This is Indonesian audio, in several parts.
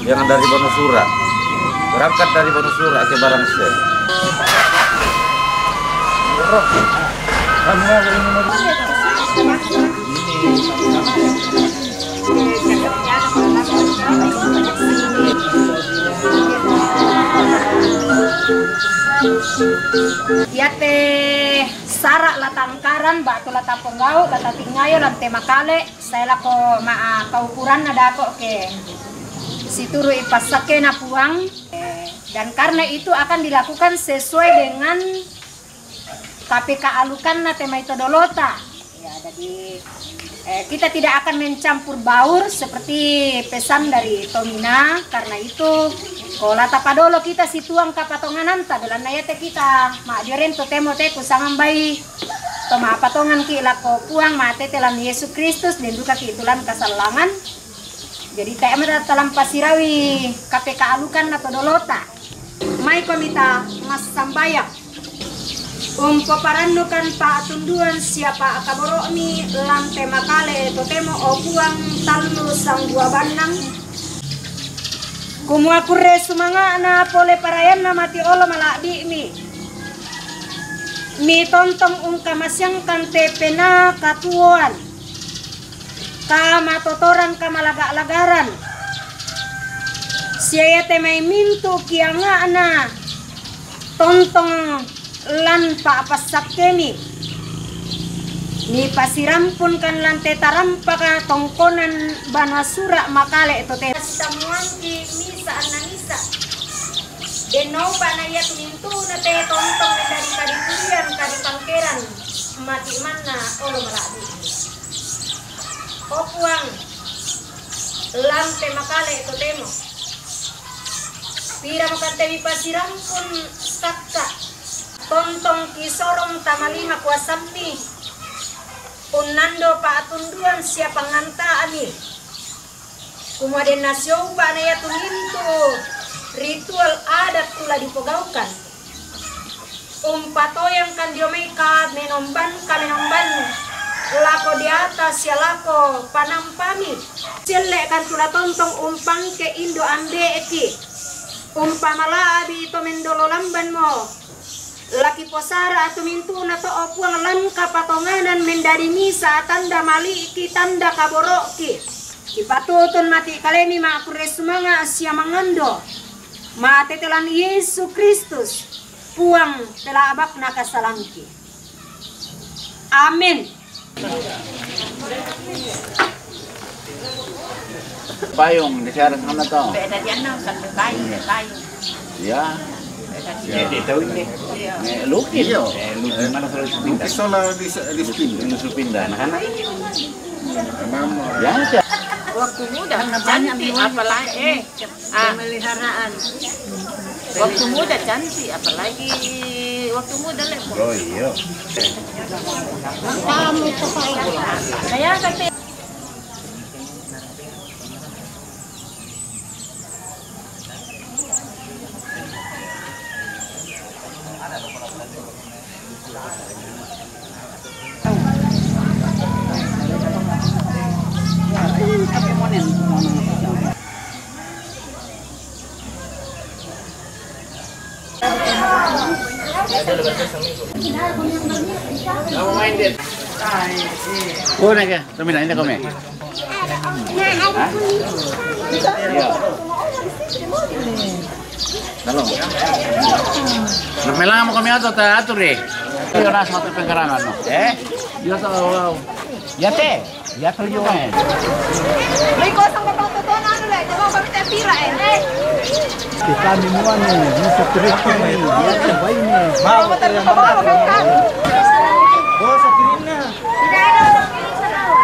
Yang dari Wonosura, berangkat dari Wonosura ke Barangsel. Ya teh sarak latangkaran batu latang penggau lata tingayo lante makale saya lako ma kaukuran ada kok ke situru ipasake na puang dan karena itu akan dilakukan sesuai dengan KPK alukan na tema itu dolota ya. Jadi kita tidak akan mencampur baur seperti pesan dari Tomina. Karena itu kalau tapadolo kita situang kapatongan anta dalam nayate kita mak diren to temo te kusangan bayi toma patongan ki lako puang mate telan Yesus Kristus dan duka ki itulan kasalangan. Jadi tema dalam pasirawi KPK alukan atau dolota mai komita mas sambayak parandukan pa tunduan siapa akaborokni lang tema kale totemo o buang talu sang gua banang kumua kure sumanga na pole parayan na mati olo maladi mi tontong ungkamasyang kante pena katuan kamatotoran kamalaga-lagaran Siya te may minto kia nga na tontong lan paapasak kemi. Ni pasirampun kan lan te tarampa ka tongkonan banasura makale ito te. Samuan ki misa ananisa. Denau na yat minto na te tontong dari kadipurian kadipangkeran mati mana olo maradi. Opuang lan te makale ito temo. Pira makante pasirampun sakka tontong kisorong tamalima kuasampi unando paatunduan siapa ngantaani kemudian nasyo ba na yatuninto ritual adat pula dipegaukan umpatoyang kan diomeka menomban lako di atas ya lako panampami silek kan tula tontong umpang ke indo ande eki umpamala abi ito mendolo lamban mo laki posara atau mintu na to opuang lan kapatonganan mendari misa tanda maliki tanda kaboroki ipatutun mati kalemi ma kuresumanga asya mangando ma tetelan Yesus Kristus puang tela abak na kasalangki. Amin. Payung di sana sana to. Beda di ano kan payung. Ya. Tahu ini. Lukis. Lukis mana selalu pindah. Lukis soalnya di Selalu pindah. Anak-anak. Ya aja. Waktu muda cantik apalagi pemeliharaan. Waktu muda cantik apalagi waktu muda lepo. Oh iya. Kamu saya sampai Oh, naga. Terminal ini kami. Iya. Tolong. Melang mo kami ato ta ato re. Yo na sa pengkarangan no. Yo to wow. Yate. Ya to yo eh. May kosong kapatutunan ano le, diba kami tayo pira eh. Kita minuan nih, bisa terus nih, dia baik nih. Mau betul ke bawah kan? Bos, kirim na. Tidak ada orang pilih sarawa.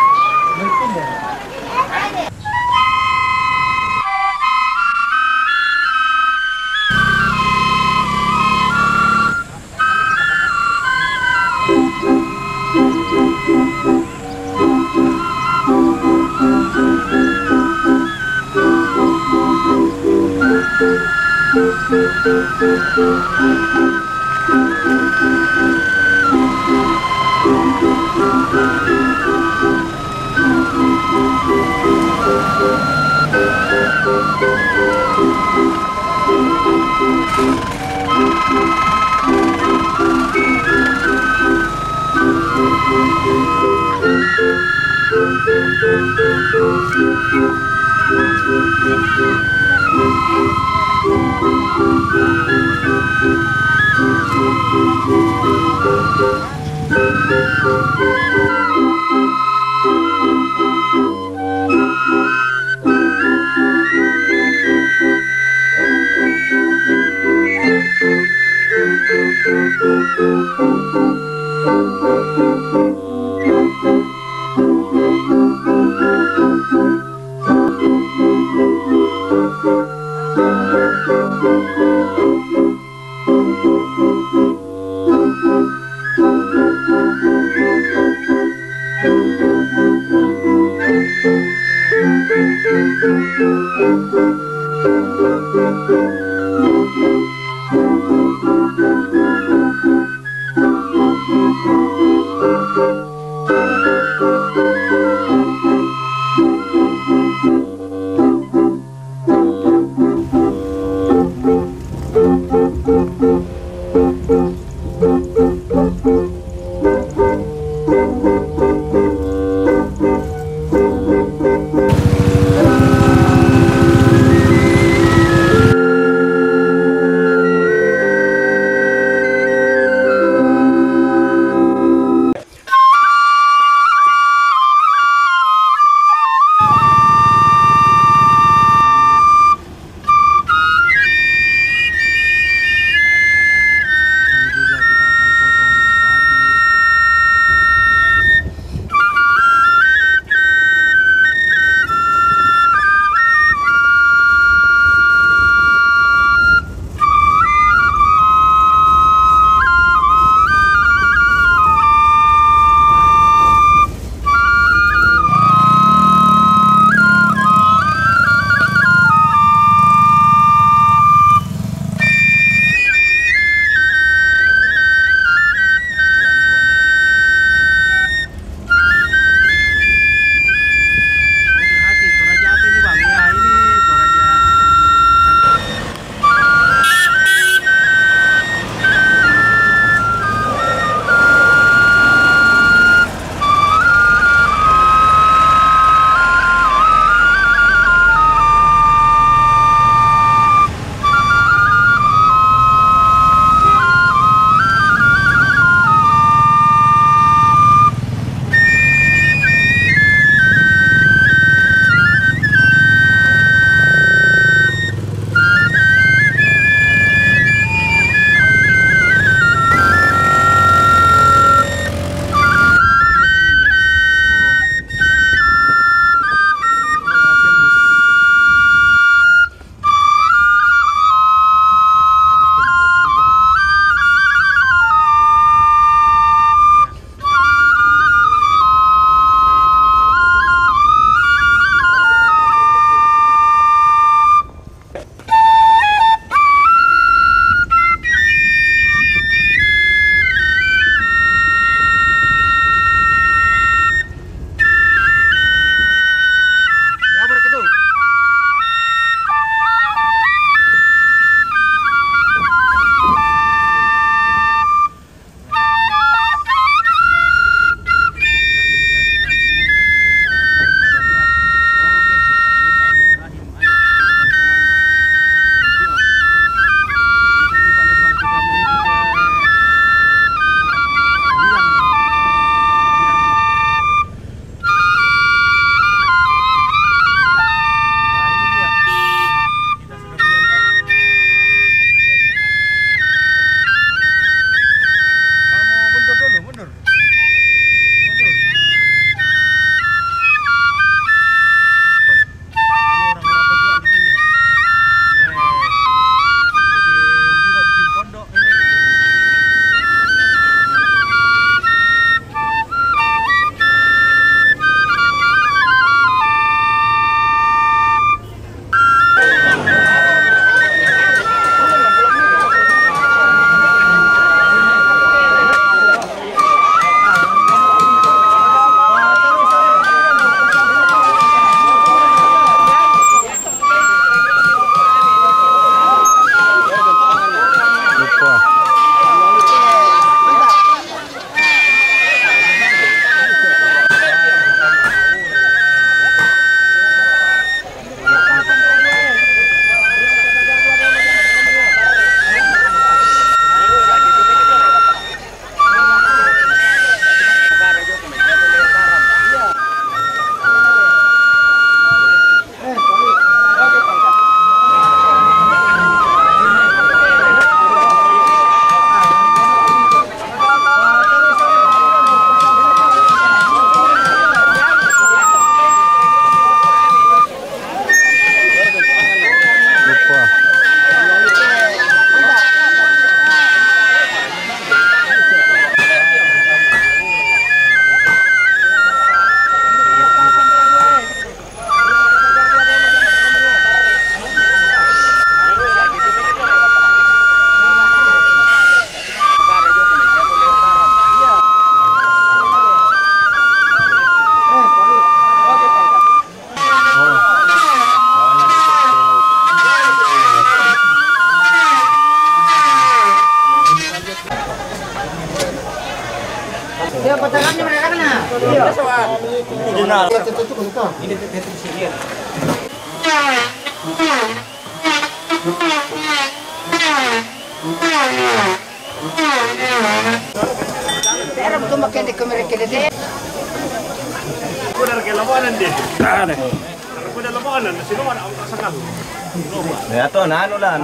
Ya to na ano lang.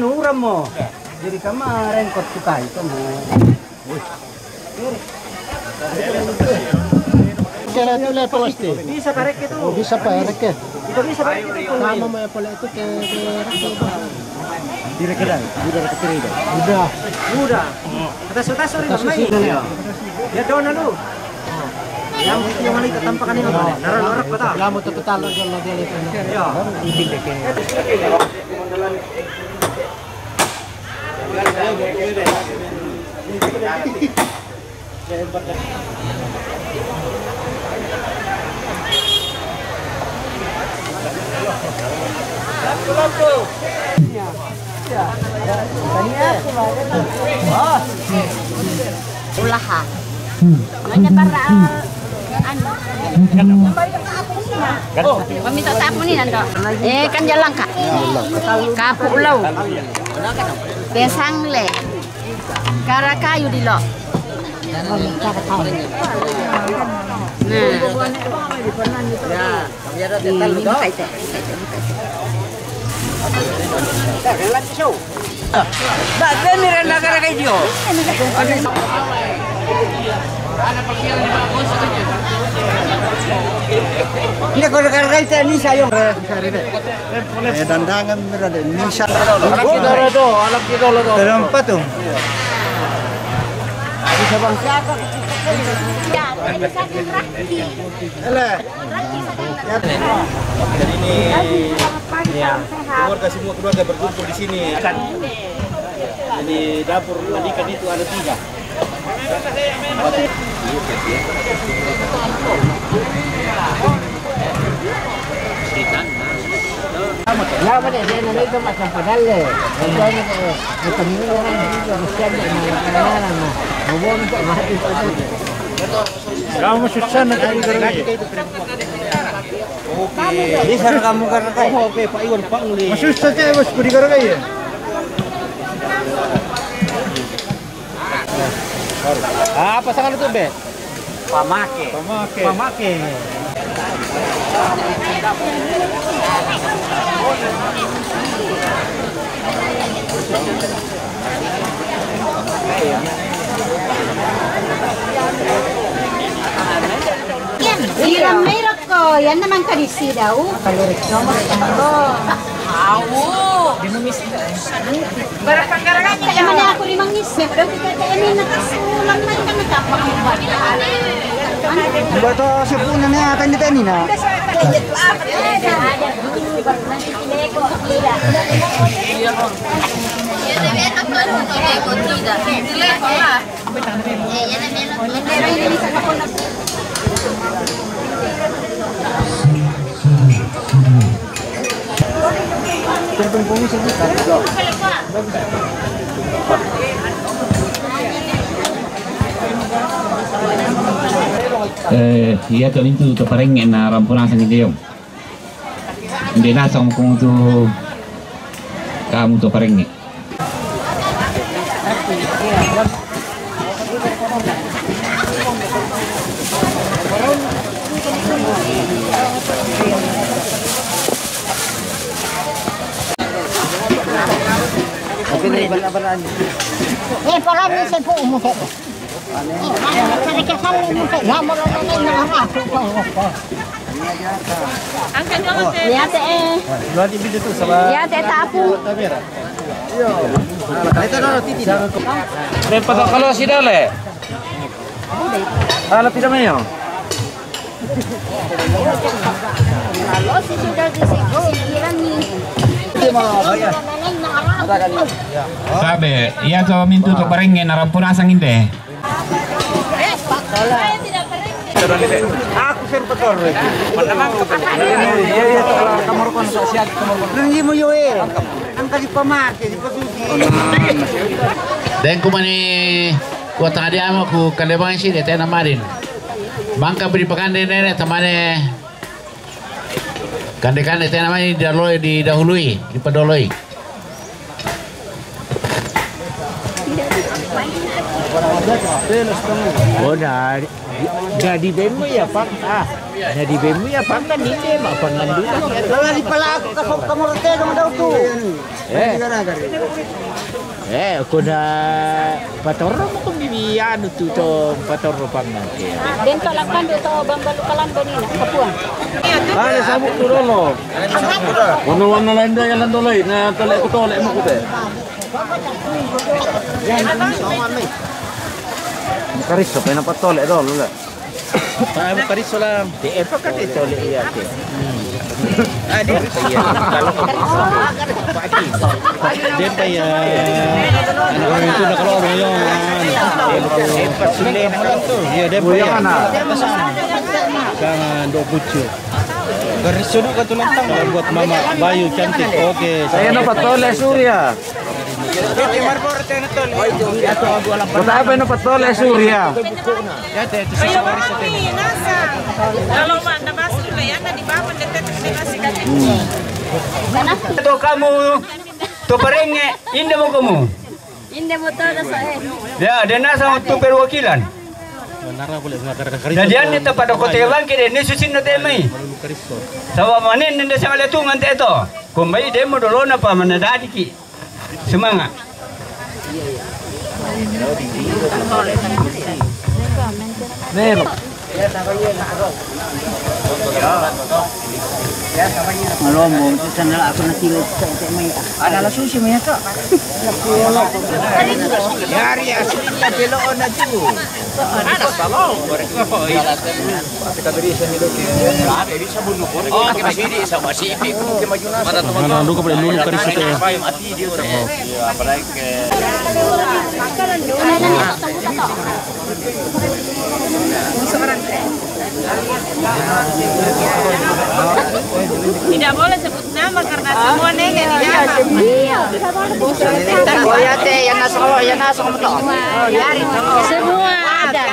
uram mo. Jadi kemarin kot kita itu mo. Kaya itu level pasti. Bisa karek itu. Bisa pa karek. Itu bisa karek itu. Nama mo pala itu ke Direk-direk. Udah. Atas sorry mamai. Ya dona lu. Yang mana itu tampakan ini? Narar-narar kota. Kamu total lo dia itu. Ya. Ulaha. Namanya para Paminta tapo ni nando. Kan jalan kak. Kapu ulau. Pesang le. Kara kayu di lo. Ini kalau karena ini sayang. Dandangan berada ini sayang. Alam kita loh. Berapa tuh? Bisa bang siapa? Keluarga semua keluarga berkumpul di sini. Ini dapur ikan itu ada 3. Ya, mana dia nanti itu macam padahal le. Macam ni orang itu mesti ada mana. Mau untuk mati saja. Kamu susah nak cari Ini sana kamu karena oke Pak Iwan Pangli. Masuk saja bos beri karena ya. Apa pasangan itu be? Pamake. Iram merah ko, yan naman kanisi daw. Kaya man ako limang isip. Pero kita ini nakasulang man ka nagkapakubad. Bato sipunan na yata nito ni na. Iya tuh itu pareng na rampunan sang hindi yung. Hindi na sa kung tu kamu tu pareng ni. Parang minsan po umusap. Cari kesal umusap. Lama lang na harap. Ang kanyang Lihat Luar di video tu sama. lihat tapu. Itu dah titi. Lepas kalau sida le. Kalau tidak mayo. Kalau si sudah disisiran ni. Sabi, iya tuh mintu tu pareng na rampunan sang hindi. Aku ser betul. Kamar kon sosial kamar kon. Nang mo yo ang kasi pamake di pasusi. Dan kumani Kota dia mau ku kalebang sih deh namarin. Bangka beri pakan nenek temane. Kande-kande teh namanya didahului, dipedoloi. Oh, jadi bemu ya Pak. Jadi bemu ya Pak kan ini mak pangan dulu. Kalau di pala aku kasok kamu rete dong daw tu. Aku dah patorro mo kung bibiyan tu to patorro pangan. Den kalakan dito bangbalu kalan banina kapuan. Ano sabuk tu dolo. Warna-warna lain dah yang doloi na tolek ko tolek mo ko te. Kariso pa na patolek dolo la. Ay, kariso lang. Apa kan itu oleh ia ke? Dia bayar anak itu nak keluar yang sulit nak tu. Ya dia bayar. Jangan dok bucu. Garis sudu kan tu lantang buat mama Bayu cantik. Okey. Saya nak patoleh Surya. Kota apa yang patoleh Surya? Ya teh itu garis teh. Kalau mak nabas dulu ya, di bawah dekat nasi kaki. Itu kamu tu perenge inde mo kamu. Inde mo to sa Ya, dia nak sama tu perwakilan. Jadi ane tu pada kota yang kiri ni susin na temai. Sawa manin nende sa maletungan te ito. Kumbai demo dolo na pa manadadi ki. Semangat. Mero. Malomong, sandal aku nanti may ada la sushi mo yato. Yari asli peloon na tu. Ada salong. Kita beri sa nilo. Beri sa bunok. Oh, kita beri sa masipik. Mana teman-teman lu kepada lu kari sa te. Mati dia. Apalagi Tidak boleh sebut nama karena semua nega di dalam. Oh ya teh yang nasolo yang nasolo betul. Semua ada.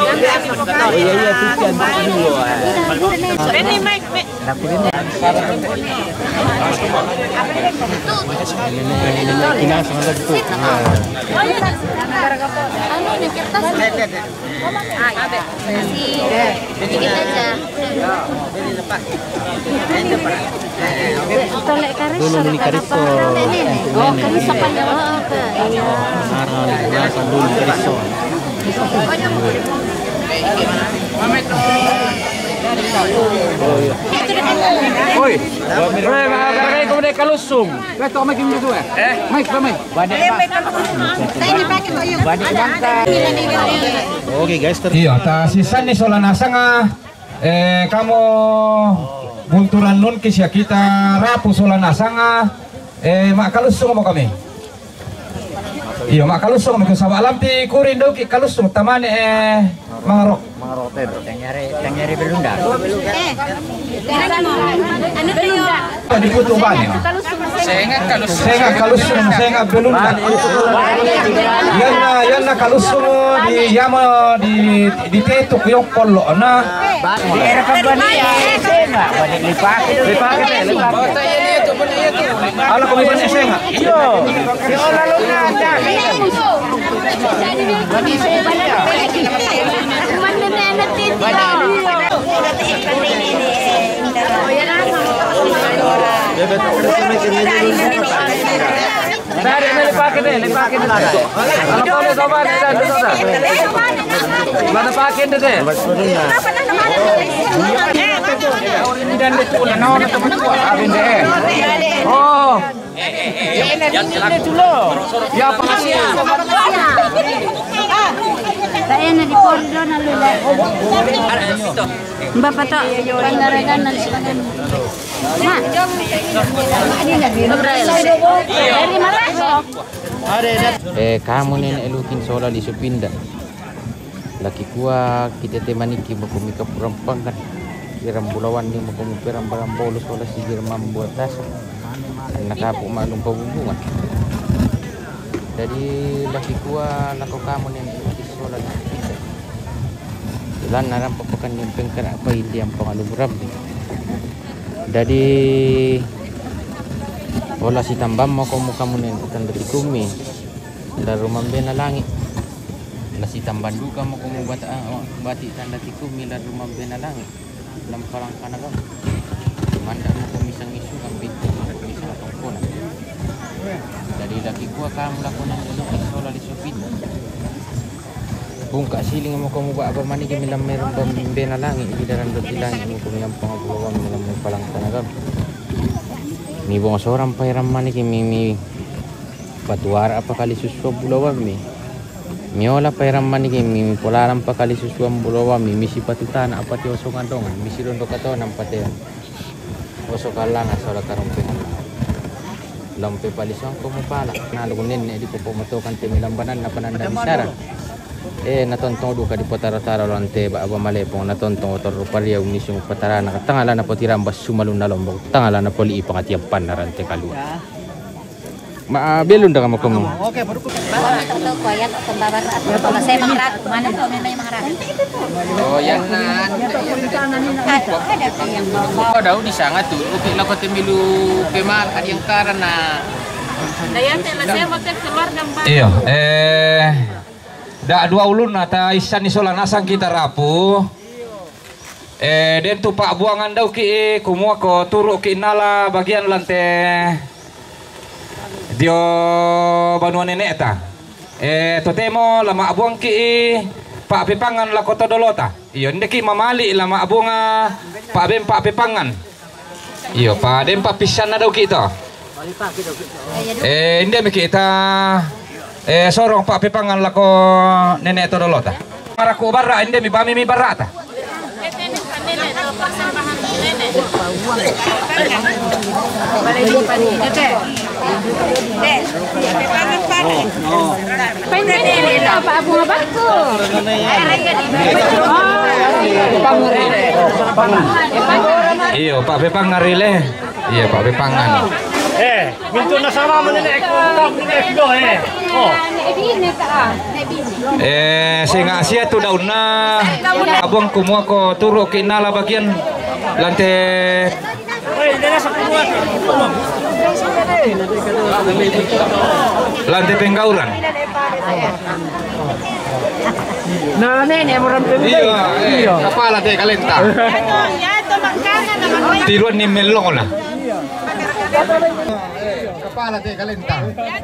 Oh iya pikiran dulu. Ini mic. Tolek karis. dulu ni kariso. Oh, karis apa ya? Aral ya dulu kariso. Oi, makakaray ko na kalusong. Beto may kimyo to eh. May kamay. Oke guys, Iya, ta sisan ni solanasa nga kamo bunturan nun kisya kita rapu solanasa nga makalusong mo kami. Iya, makalusong mo sa alam ti kurin daw ki kalusong tamane mangarok. Yang nyari belunda. Ano kayo? Di putuban ya. Saya kalusong belunda. Yan na kalusong di yama di tetuk yung polo na. Di era kampanya senga, balik lipakin. Ala ko ba siya nga? Iyo. Si Ola Luna. Bagi senga. Dari lepakin deh. Kalau coba mana pakai deh. Ini dan itu naon teman-teman abin deh. Oh. Ini dulu. Ya pasti. Saya na di Pordo na lula. Bapak to, pandaragan na silakan. Ma. Ini na biro. Dari mana? Kamu nenek elukin sola di Supinda. Laki kuah kita temaniki makumika purampang kan. Kiram bulawan ni makumipiram barang bolos sola si girmam buat tas. Nakapo malum pabubungan. Jadi laki kuah lako kamu nih di sekolah kita. Jalan naram papakan yang pengker apa ini yang pengaluburam. Jadi olah si tambam mau kamu nih tanda tikumi dari rumah bena langit. Lah si tamban duka mau kamu bati tanda tikumi dari rumah bena langit. Lampalang kanagam. Manda mo kumisang isu ang pinto mo kumisang tongkonan. Dari laki kuah kamu lakukan dulu sekolah di Supin. Kung kasiling mo kamu ba apa mani kami lam meron bambena langit di daran doti langit mo kumiyang pangabulawang milam may palang kanagam. Mi bong seorang pairam mani kami patuar apa kali suswa bulawang mi. Miola pairam mani kami polaram pa kali suswa bulawang mi misi patutan apa ti osongan dongan misi rondo kato nam pate. Oso kalanga sa karumpe lampe palisang kumupala nalugunin di pupumatukan timilambanan na panandang isara natontong duka di potara-tara lante ba aba malepong natontong otor pariyaw nisyung patara nakatangala na po tirambas sumalun na lombok tangala na po liipang at yampan na rante kalua belum dah kamu kamu. Oke, baru atau koyak atau babar atau kalau saya mangrat mana tuh memang mangrat. Oh, yang nan. Ada yang bawa. Oh, daw di sangat tuh. Oke, lako temilu pemal yang karena Daya tela saya makan keluar gambar. Iya, dak dua ulun ata isan isolan asang kita rapu. Den tu pak buangan dau ki kumua ko turu ki nala bagian lantai. Dio banuan nenek ta. Totemo lama abuang ki pak pepangan la kota dolota. Iyo ndeki mamali lama abunga pak pepangan. Iyo pak dem pak pisan na daw ki to. Inde mi kita sorong pak pepangan la ko nenek to dolota. Maraku barra inde mi bami mi barata. Iya, Pak Bepang ngarile. Iya, Pak Bepangan. Minto na sama mo nenek ko, nenek ko Oh. Singa asia tu daun na abang kumua ko turu kinala bagian lantai. Lantai penggauran. Nah, nenek orang Iya, kepala teh kalenta. Ya itu makanan naman. Tiruan ni melong na. Kepala teh kalenta. Ya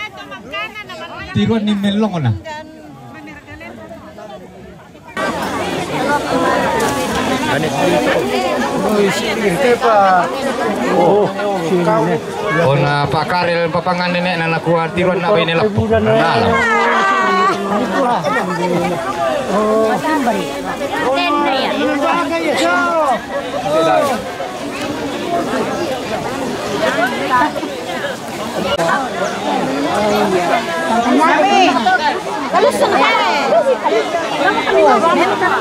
itu makanan naman. Tiruan ni melong na. Na Pak Karel papangan nenek na kuat tiruan na bene lapo. Kalau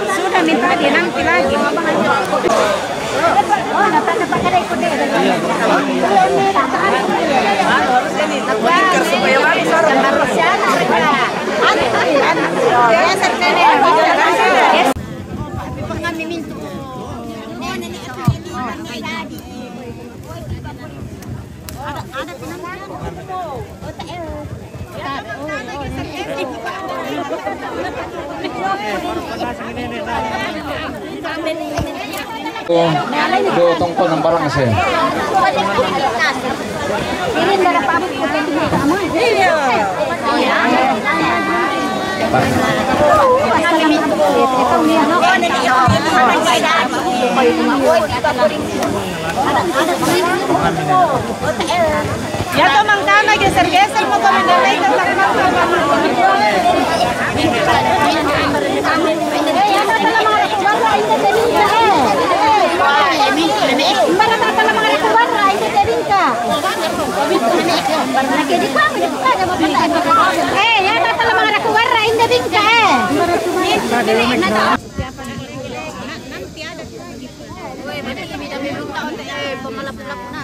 sudah minta dinanti lagi. Do tongkol ng barang saya. Ya to mangkana geser-geser mo kami nalay ka Pemalap-malap na.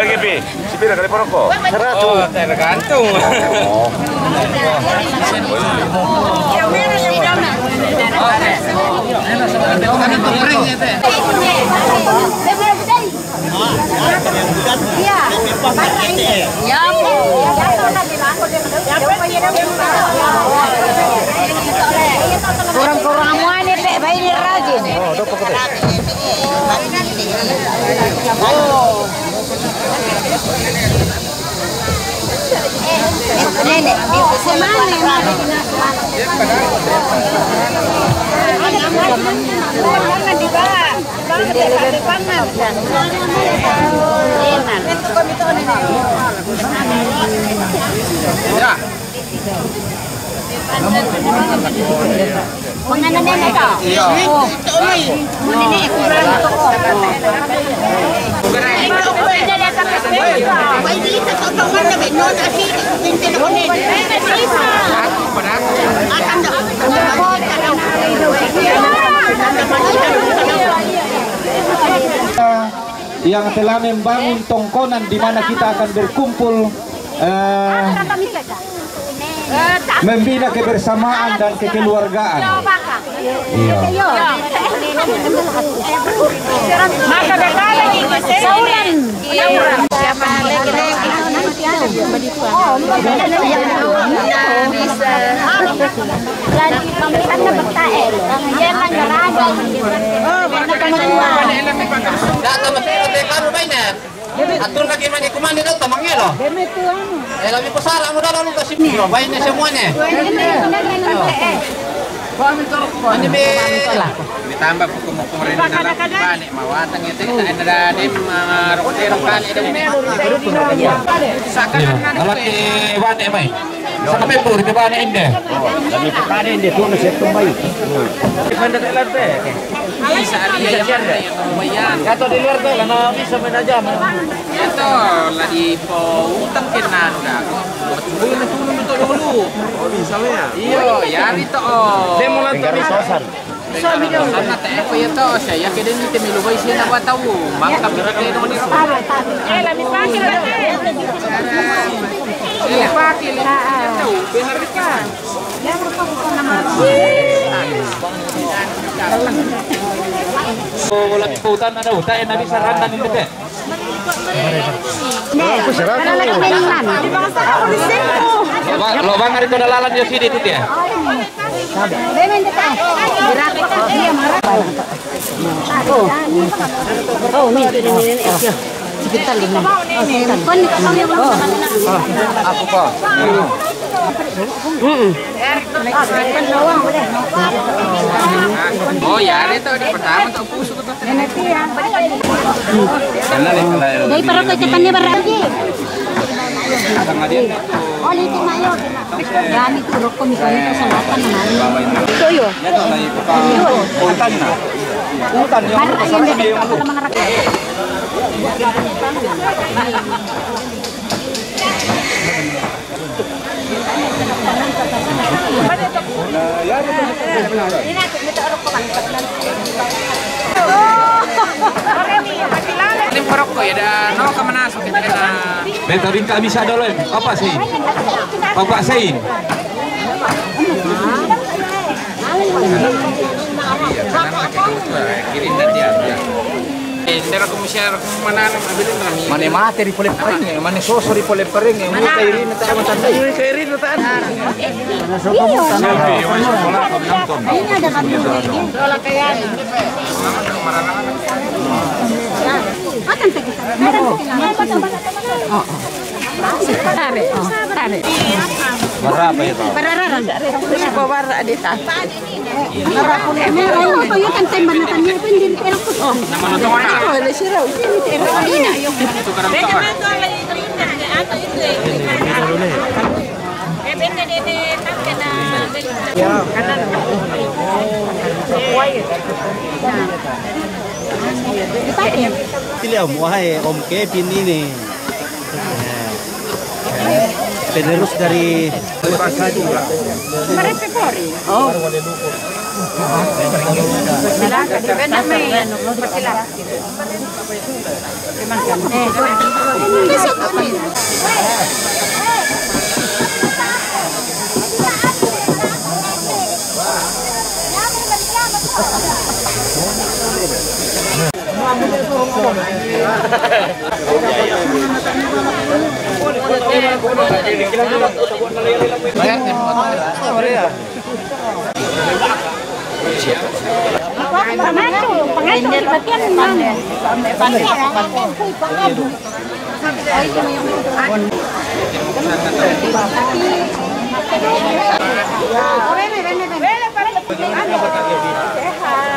Gepi, si pira kali perokok? 100. Oh, tergantung. Oh. Yang merah yang berapa? Kurang-kurang muan ini teh bayi rajin. Oh, udah pakai. Nenek, Pengen nenek kok? Iya. Nenek kurang kok. Yang telah membangun tongkonan di mana kita akan berkumpul membina kebersamaan dan kekeluargaan. Iya. Maka lagi sauran. Siapa atur kaki mana kumandi daw tamangnya loh. Lagi pasara mo daw nung kasi bayin na semuanya. Ini ditambah kumukurin na lang bani mawatang ito ada dem rokotero kali Alat di bani mai. Sampai pur di bani inde. Lagi petani dia tuh nasihat kembali. Gimana telan teh? Bisa ada yang lumayan. Atau di luar tuh karena bisa main aja. Itu lagi po utang kenanda. Boleh turun untuk dulu. Oh bisa ya? Iya, yari to. Demo lang to sosan. Sana teh apa ya to? Saya kira ni temilu bayi sih nak tahu. Maka berarti itu ni. Lami pakai Pakai tahu benar kan? Oh, lagi hutan ada hutan yang nabi sarangan ini teh. Lobang hari itu dalalan yo sini itu ya. Oh, ini sebentar lima. Apa kok? Oh ya, itu di pertama untuk pusuk itu. Dari para kecetannya berarti. Oh, itu mayo. Gani turok ko mikay ito sa latan naman. Ito yo. Hutan na. Hutan yung mga rakyat. Ini perok ko ya, no kamanas kita na. Beto rin ka bisa dolo apa sih? Bapak Sein. Kirim dan dia. Sera komisar mana ambilin kami. Mane mate di pole pering, mane soso di pole pering, yang mau kairin na tayo matanda. Kairin na tayo. Ini ada kami. Lola kaya. Akan kita. Oh. Tarik. Berapa itu? Parararan. Pabara dito. Ano yung kantemban na kanya? Hindi pero ko. Nama nito na. Wala siya raw. Itu kadang taon. Pilih om, wahai om Kevin ini penerus dari Pasar juga. Oh. Silakan, depende may silakan.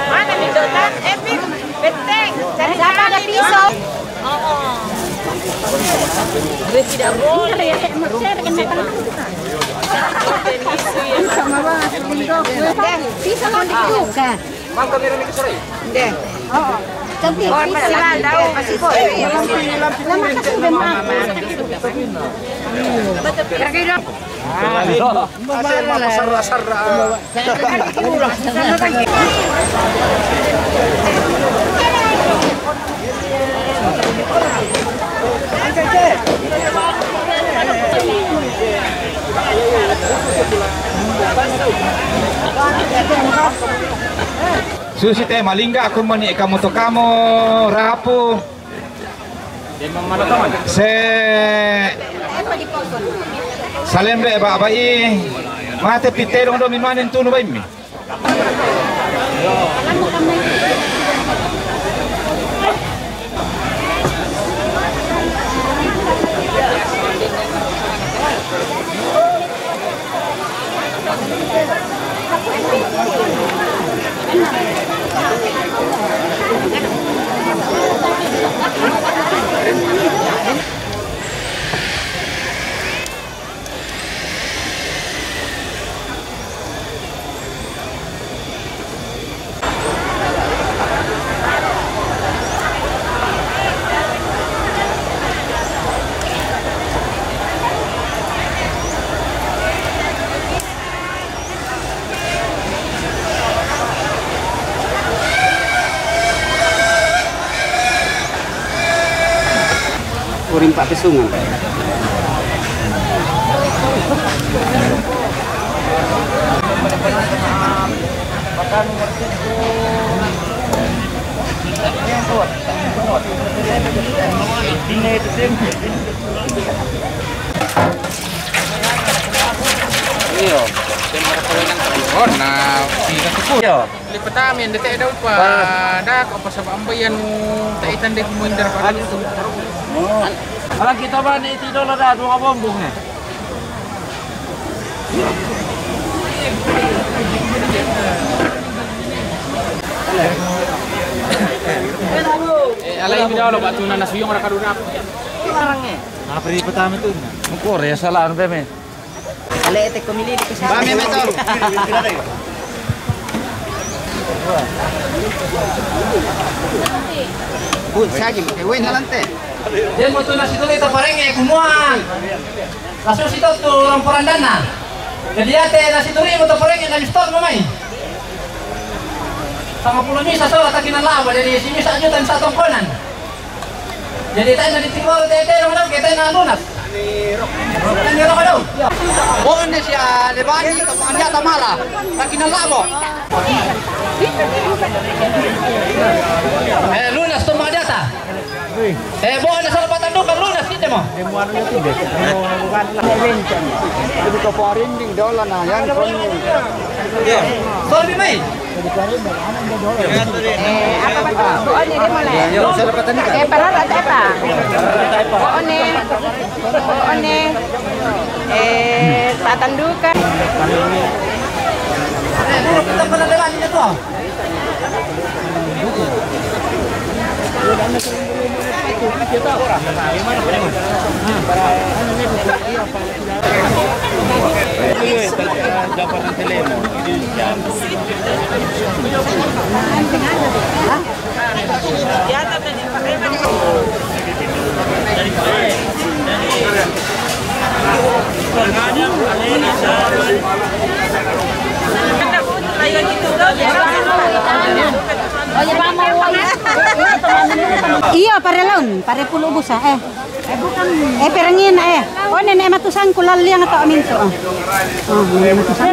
Mana dito lang? Epic. Benteng. Siapa ada pisau? Tidak boleh. Pisau mau dibuka. Mang kami rin sore. Hindi. Oo. Cantik. Sila daw. Pasipol. Lama kasi bentang. Kira-kira. Sarra-sarra. Susi teh malingga aku mani kamu to kamu rapu. Se Salembe ba bai mate pitero ndo mimanen tunu ba mi. Kuring Pak Pesungan. Iyo, oh na sila ko. Yo, lipat amin dete daw pa. Dak apa sa ambayan mo taitan dek mo indar pa dito. Ala kita ba ni tido la da dua bombong eh. Alay video lo batu na nasuyong ra kaduna. Orangnya. Nah, pergi pertama itu. Mukor ya salah anu peme. Ale ete komili di kesana. Bame meto. Sagi, ewen nalante. Dia mau tuh nasi tulis itu parengnya kumuan. Langsung situ tuh lampuran dana. Jadi ya teh nasi tulis mau parengnya dari store mamai. Sama puluh misa soal takinan laba jadi sini saja dan satu konan. Jadi tanya di timur teh orang kita na lunas. Ini rok ada. Oh ini si Lebani temannya tamala. Takinan laba. Lunas tuh mau data. Bukan ada salah patah kan lunas kita mau. Jadi kaparin ding dolan na yan kon. Sorry mai. Apa ba? Buon ni mo le. Para rata pa. Buon ni. Tatandukan. Iya, pare laun, pare pulo busa bukan. Perangin Oh, nenek matusan kulal liang atau amin to. Matusan.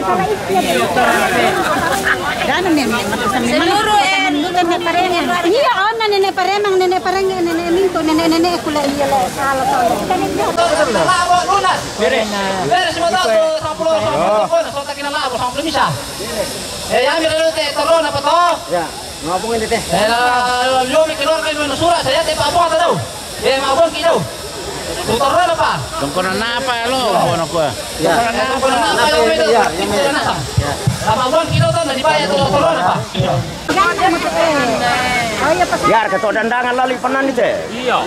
Gano nenek matusan memang. Seluruh nenek parengin. Iya, nenek paremang, nenek parengin, nenek amin to, nenek kula iya la salah to. Beres mo daw 10 so ta kinalabo sa bisa. Yang dulu teh telon apa to? Ya, ngapungin teh. Yo mi keluar kayo no sura saya teh apa ta daw? Mabon ki daw. Tutor na pa. Tungkol na apa lo? Ano ko? Ya. Mabon ki daw to na di bayad to tutor na pa. Yar ketua dandangan lali penan itu. Iya.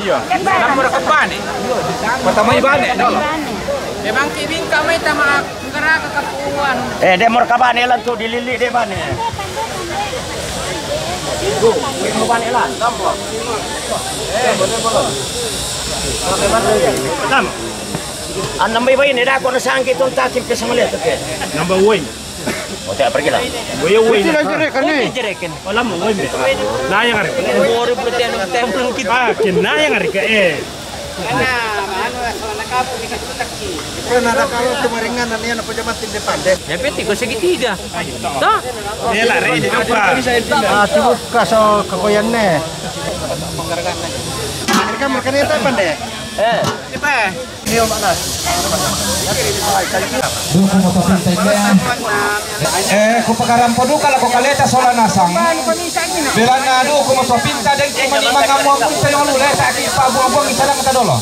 Nomor kapan nih? Pertama ibane dolo. Memang kibing kami tama gerak kekapuan. Demor kabane lan tuh dilili de bane. Ibu, mau bane lan. Betul. An nambai bayi ni dah kau nasang kita takim ke samalet tu ke. Number 1. Oh tak pergi lah. Boyo Tidak jerekan ni. Wala mo wala. Naya ngari. Baru berarti anu tempel kita. Ah, kinaya ngari ka Karena kalau tumaringan na niya na pajamat di depan deh. Ya peti ko segitiga. Toh? Nela re di apa? Sibuk kaso kakoyan ne. Mereka makan itu apa deh? Ini panas. Duko mo pinta ko pagarampo duka la ko kaleta sola nasang. Bila na duko mo pinta den ki manima kamu ang sa yung lule sa ki pabuang isa lang dolo.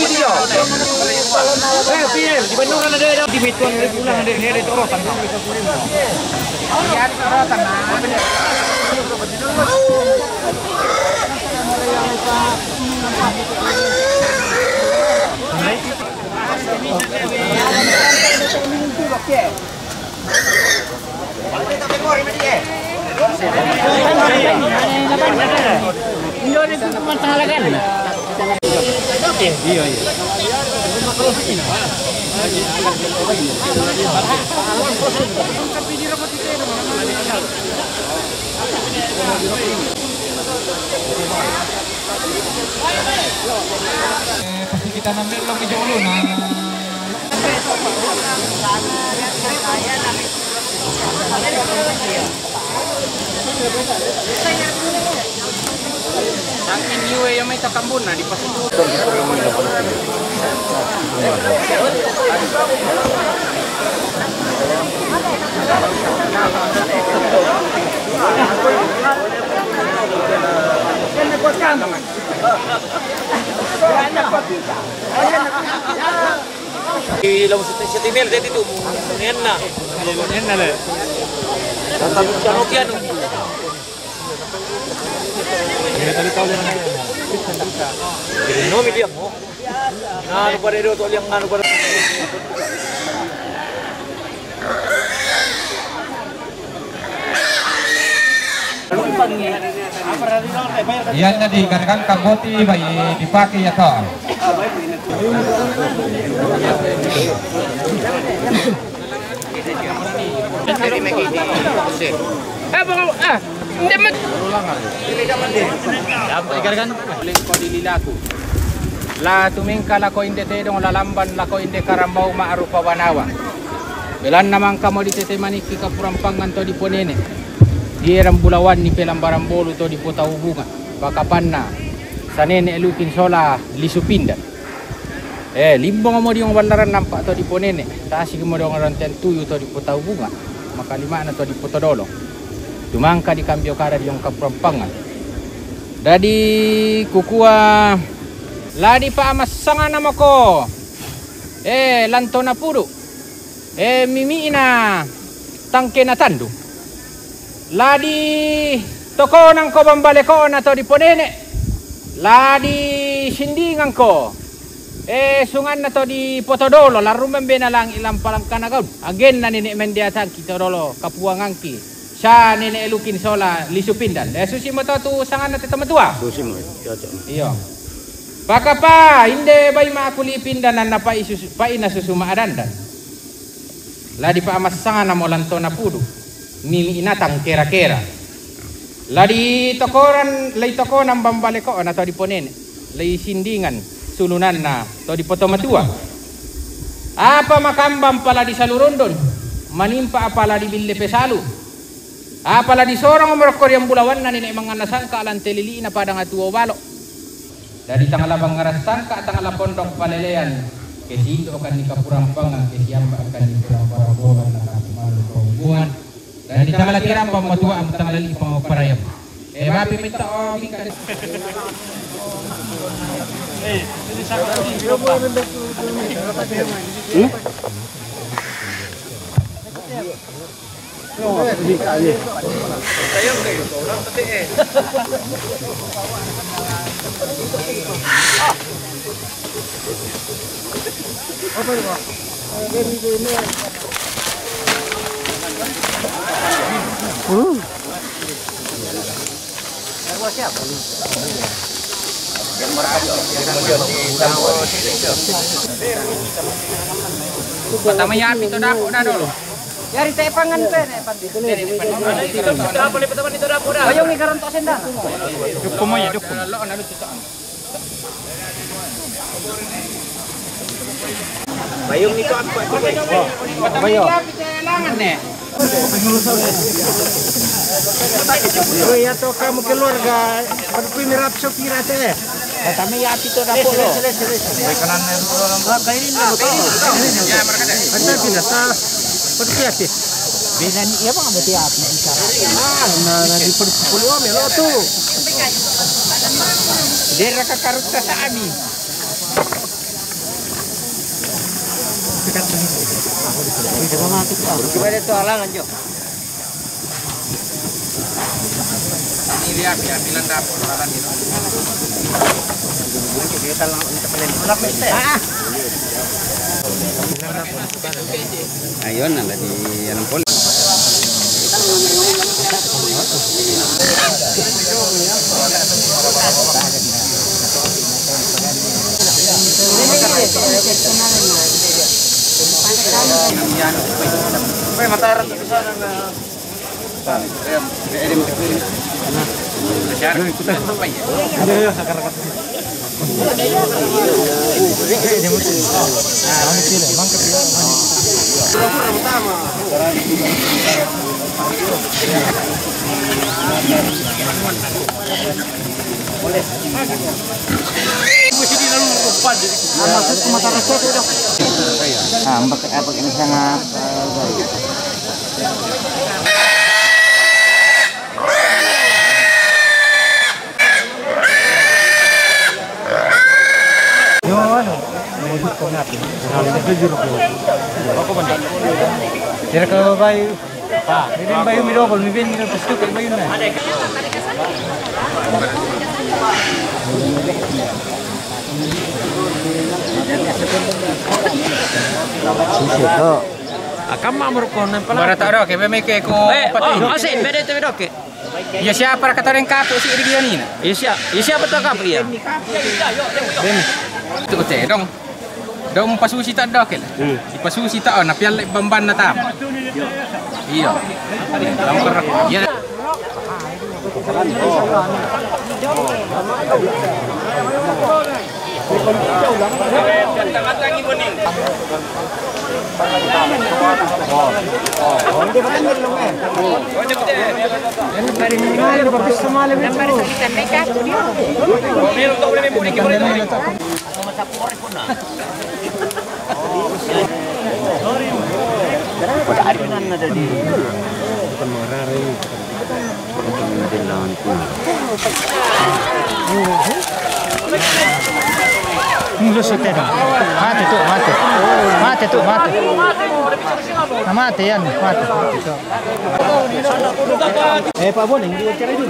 Video. Piel, di Bandung kan ada di Bituan pulang ada itu rotan. Ya, rotan. Iya. Pasti kita nambil lo hijau dulu nah. Saking niwe yung may takambun na di pa Ilaw sa tinel dito tu. Yan na. Yan na le. Tatapos ka no kiano. No mi dia mo. Ano pa rin to yang ano pa. Yan na di kan kaboti bayi dipakai ya toh. La tumingka lako inde tedong lalamban lako inde karambau maarupa wanawa. Belan namang kamo di tete maniki kapurampangan to di ponene. Di eram bulawan ni pelambaran bolu to di pota hubungan. Bakapanna sanene elukin sola lisupinda. Limbong mo di yung balaran nampak to di ponene. Taasi mo di yung ranten tuyo to di pota hubungan. Makalima na to di pota dolo. Tumangka di kambyo kara di yung kapurampangan. Dadi kukua ladi pa amas sanga nama ko lanto na puro. Mimi na tangke na tandu. Ladi toko nang ko bambale ko na to di ponene. Ladi sindingan ko. Sungan na to di Potodolo, laruman be na lang ilang palang kanagaw. Again na nini mendiatan kita dolo kapuangan ki. Siya nini elukin sola lisupindan. Susi mo to tu sangan na titamatua. Susi mo. Iyo. Baka pa hindi bay makulipindan na ina susuma adandan. Ladi pa amasangan na mo lanto na pudo. Mimi inatang kera-kera. Ladi tokoran lay toko nang bambale ko na to di ponene. Lay sindingan sulunan na to di Potomatua. Apa makambang pala di Salurondon, manimpa apala di Ville Pesalu. Apala di sorang umur koryang bulawan na nina mga nasangka alang telili na padang atuo balo. Dari tangalabang ngarasangka tangala pondok palelean, kesito akan di kapurampangan, kesiamba akan di puramparabonan na kapumalu kaubuhan. Dari tangala kiram pamatua ang tangalali pamaparayam. Mapi minta o mika. Pertama ya itu dah dulu. Yari teh pangan pe ne pandi. Dah boleh pertama itu dah dah. Ayo ngi karon tok senda. Dukum ya dukum. Lo ana lu tutok. Bayung itu apa? Bayung. Langan ne. Oh ya to kamu keluarga berpimirap sopira teh. Kami ya itu dah polo. Kanan kairin na. Ya mereka deh. Anda tidak sah. Perhati. Bina ni ya bang berarti api bisa. Na di perpuluh melo tu. Dia kakarut sa abi. Dekat sini. Ini mana tu? Gimana tu alangan jo. Ini lihat ya bilang dapur alan itu. Kita lang untuk pelin ulap mesti. Ayun na di alam pol. Mataran sa sana na. Tira ka babae. Hindi ba yung midobol? Hindi ba yung pasto? Kaya ba yun na? Sisito. Akam mamur ko na pala. Bara taro ke may ke ko pati. Asin bede te bedoke. Ya siapa para katarin kapo si Irigianina. Ya siapa to kapo ya? Itu ko te dong. Dong pasusi tak dah kel. Pasusi tak na pial bamban na tam. Iya. Langkar. Ya. Pada hari nan ada di Kemarari. Di lawan pun. Mulut sutera. Mati tuh, mati. Mati tuh, mati. Nah, mati yan, mati. Pak Bon, hindi ko cari dulu.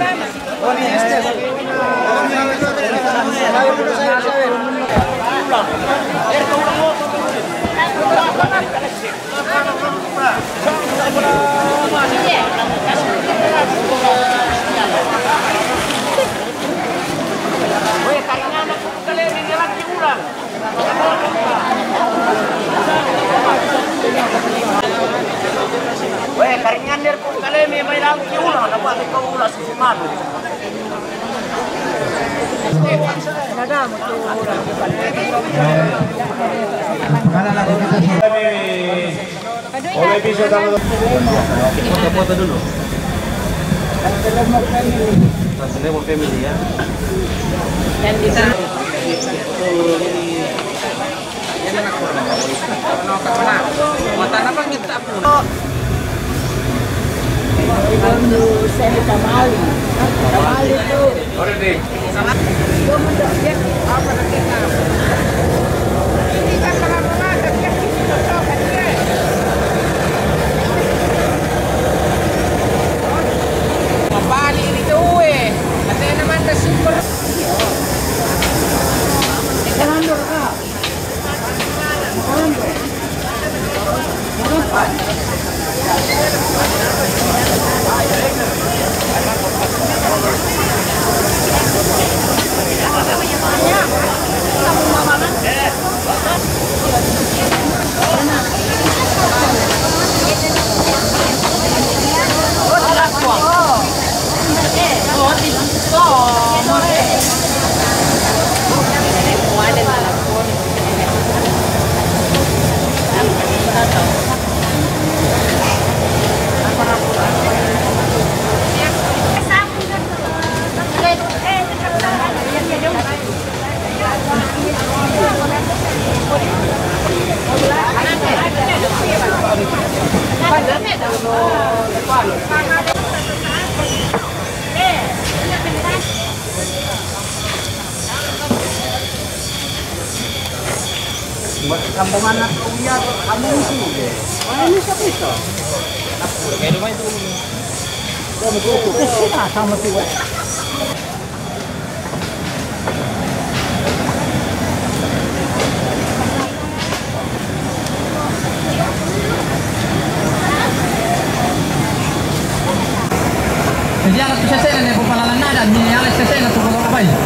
Weh, karingan der pun kali may lang kiulang na ba ikaw ulas si Mano. Oleh bisa dalam foto dulu. Saya mau family ya. Dan kita Sambungan na uya kamu sih. Ini siapa itu? Kayak rumah itu. Sama tuh. Jadi alat sesena nih pepalalan nada, ini alat sesena tuh kalau apa ya?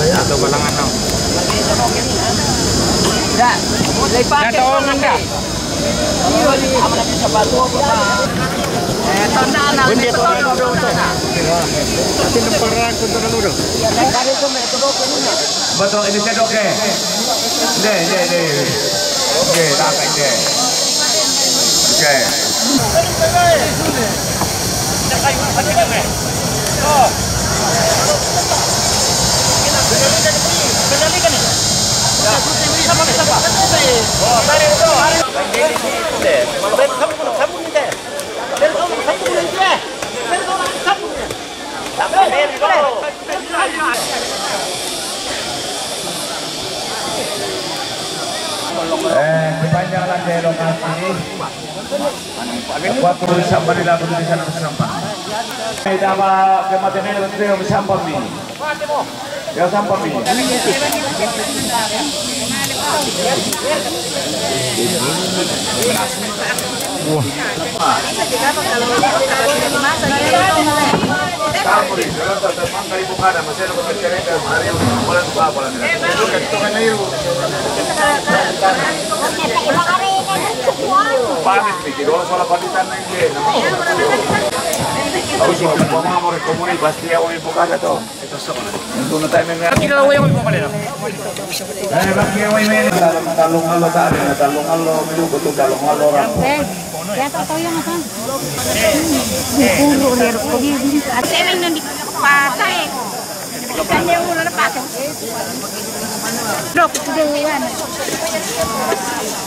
Ito balangan no. Ya, lepas ke mangga. Betul ini saya oke. Oke, tak ini. Oke. Sepanjang lantai lokasi waktu sampai di lagu di sana sampai. Nama kematian itu sampai ni. Ya sampai ni.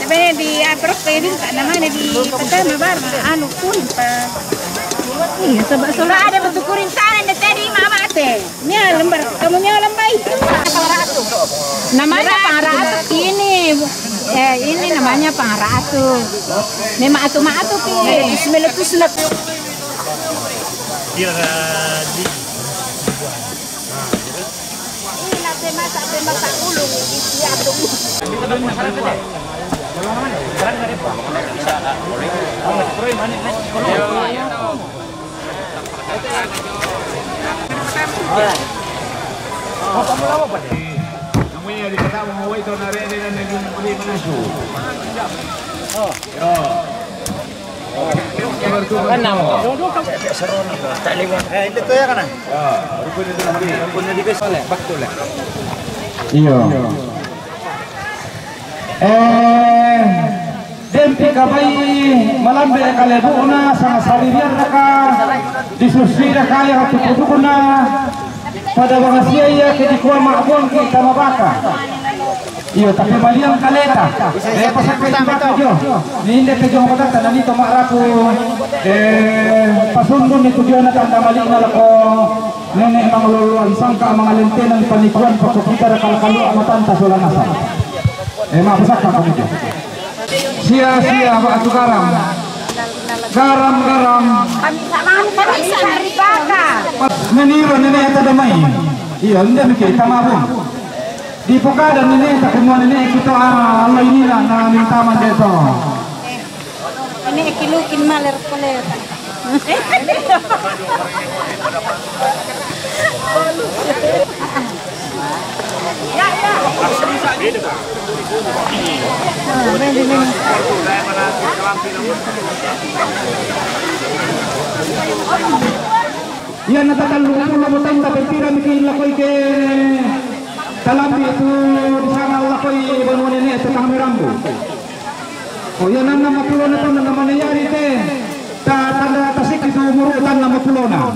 Sebenarnya di provinsi namanya di pertama bar anu kuning pak. Iya sebab sudah ada bentuk kuring sana tadi mama teh. Nya lembar kamunya lembar itu. Namanya Pangratu ini. Ini namanya Pangratu. Memang atu ki. Bismillah. Masak ulung siap dulu. Iya. Dempi kabai malam bere kalebuna sama salirian naka disusira kaya hatu pudukuna pada bagasia ia ke dikua makbon ke kamabaka. Iyo tapi maliang kaleta. Pasak ke baka jo. Ninde ke jo kota tanani to marapu. Pasundun ni tujuan tanda malik na lako. Nenek mangluluan sangka mangalentenan panikuan pakukita kal-kalu amatan tasolanasa. Mapasak ka kami jo. Sia-sia batu garam. Garam. Kami sari baka. Meniro nenek eta damai. Iya, nda mikir tamabun. Di pokadan nenek tak semua nenek kita Allah ini na minta mandeto. Ini kilukin maler peler. Ya natatalungan mo tayong tapitira mikin lakoy ke talambi itu di sana lakoy banuan ini sa kamirambo. O yan ang namapulo na ito na naman nangyari tanda tasik itu umurutan na mapulo na.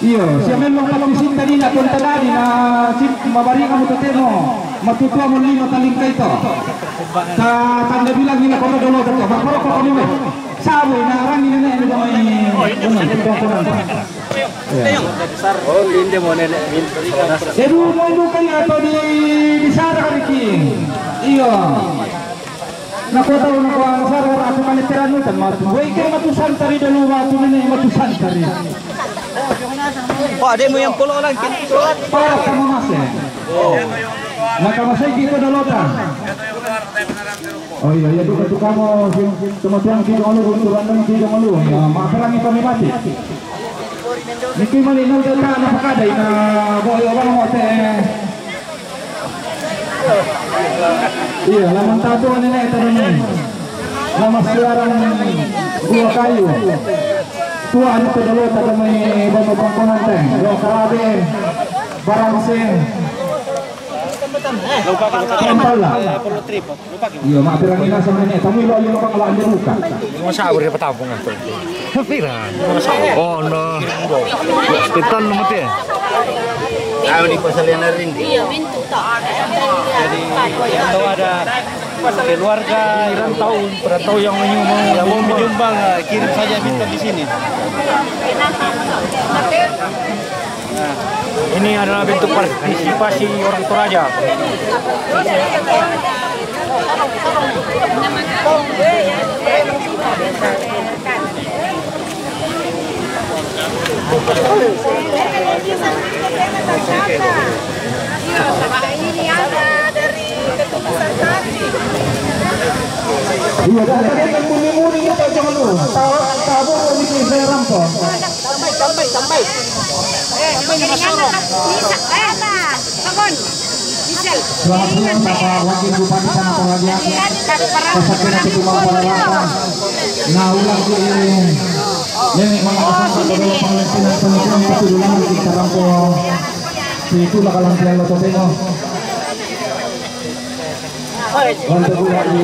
Iyo, siya memang kalau isinta din na punta dali na mabari ka mo tatemo matutua mo lima talingkay ito. Tanda bilang nila kono dolo ito. Bakoro ko kami mo. Saboy na arang nila na ito Oh, linde mo nenek minta. Seru mo ito kayo ito di Sara Kariking. Iyo. Nakuha tayo ang Sara ako kanitiran mo. Huwag kayo matusan tari dalawa. Ito na matusan tari. Pak, ada mo yang pulo lang. Para sa mamase. Nakamasay kita dalotan. Oh iya, ya duka tu kamu kemudian kita malu kulturan dan kita malu. Ya, masalah ini kami mati. Niki mali nang data napakada ina boy orang mo te. Iya, laman tato nenek tanong. Nama siaran buah kayu. Tua anu kedalota kami bawa bangkonan teh. Yo karabe barang sing. Iya, mak pirang ina sama nenek. Tamu lo yo bang lawan deruka. Masa uri patapungan to. Piran. Oh no. Hospital nomor teh. Tahu di pasalian Rindi. Iya, mintu tak ada. Jadi atau ada keluarga rantau perantau yang mau menyumbang kirim saja minta di sini. Nah, ini adalah bentuk partisipasi orang Toraja. Ini ada dari ketubusan tadi. Iya, tadi kan muni-muni kita jangan lu. Tahu ini saya rampok. Sampai. Selamat siang Bapak Wakil Bupati Tanah Toraja. Pasakina itu mau pada Nah, ulang ini. Nenek mengawasan kepada penelitian penelitian itu dulu kita rampok. Itulah kalau yang lo tengok. Untuk buat ini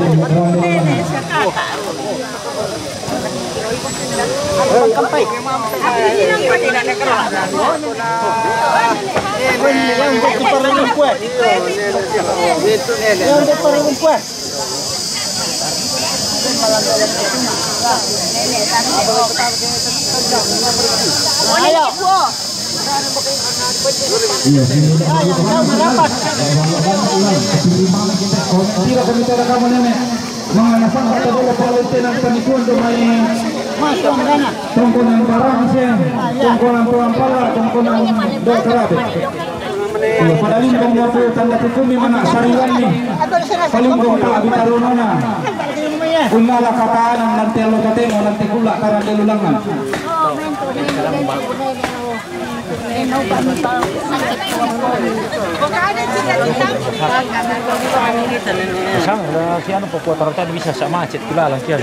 iya, tidak kami cara kamu nenek mengenaskan kata dulu penelitian penipuan domai tongkonan barang sih, tongkonan pelampiran, tongkonan dokterat. Iya, pada lingkung waktu tanda hukum mana sariwan nih, palingkung tak bitarunona. Unala kataan nanti lo katemo nanti gula karena delulangan. Sang ada si anu pokok tarutan bisa sama macet kula lang kian.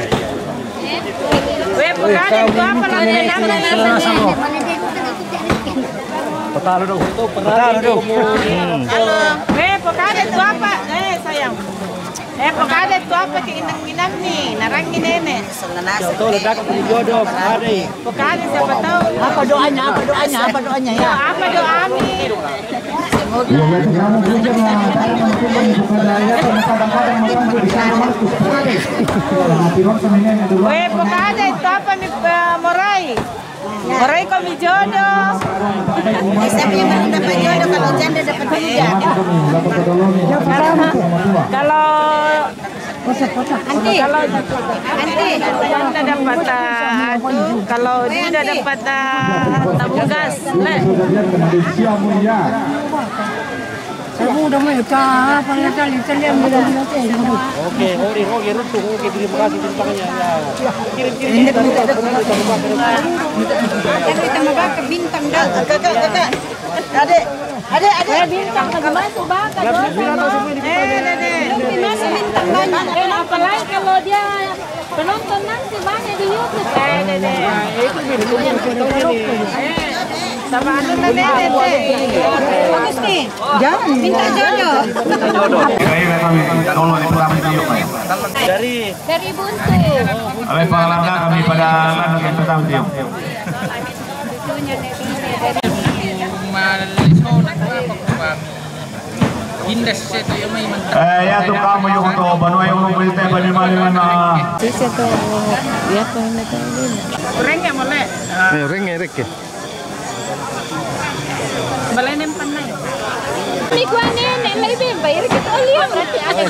Pekade itu apa lagi namanya? Petalo dong. Petalo dong. Halo. Pekade itu apa? Sayang. Pekade itu apa keinang-inang nih? Narangin nenek. Tahu ledak aku jodoh ada. Pekade siapa tahu? Apa doanya ya? Apa doami? Iya, kamu belajar lah. Kadang-kadang mengganggu di sana Markus. Pekade itu apa nih Morai? Morai kami jodoh. Bisa punya dapat jodoh kalau janda dapat juga. Kalau Anti janda dapat kalau dia dapat tabung gas. Kamu udah mau ka pangatali talian mo lang natin. Oke, Rogi runtuh. Oke, terima kasih bintangnya. Ya. Kirim. Kita maga ke bintang dah. Kakak. Adek. Bintang ka masuk baka. Masih bintang banyak. Apalagi kalau dia penonton nanti banyak di YouTube. Sama anu nenek. Bagus nih. Jangan minta jodoh. Dari Buntu. Oleh pengelola kami pada anak yang pertama tiup. Ya tu kamu yung to banuay yung bulite baliman na. Sisi to dia ko na to. Renge mo le. Renge. Balay nem panay. Ni ko nene lay be bayar kita uliam nanti ada.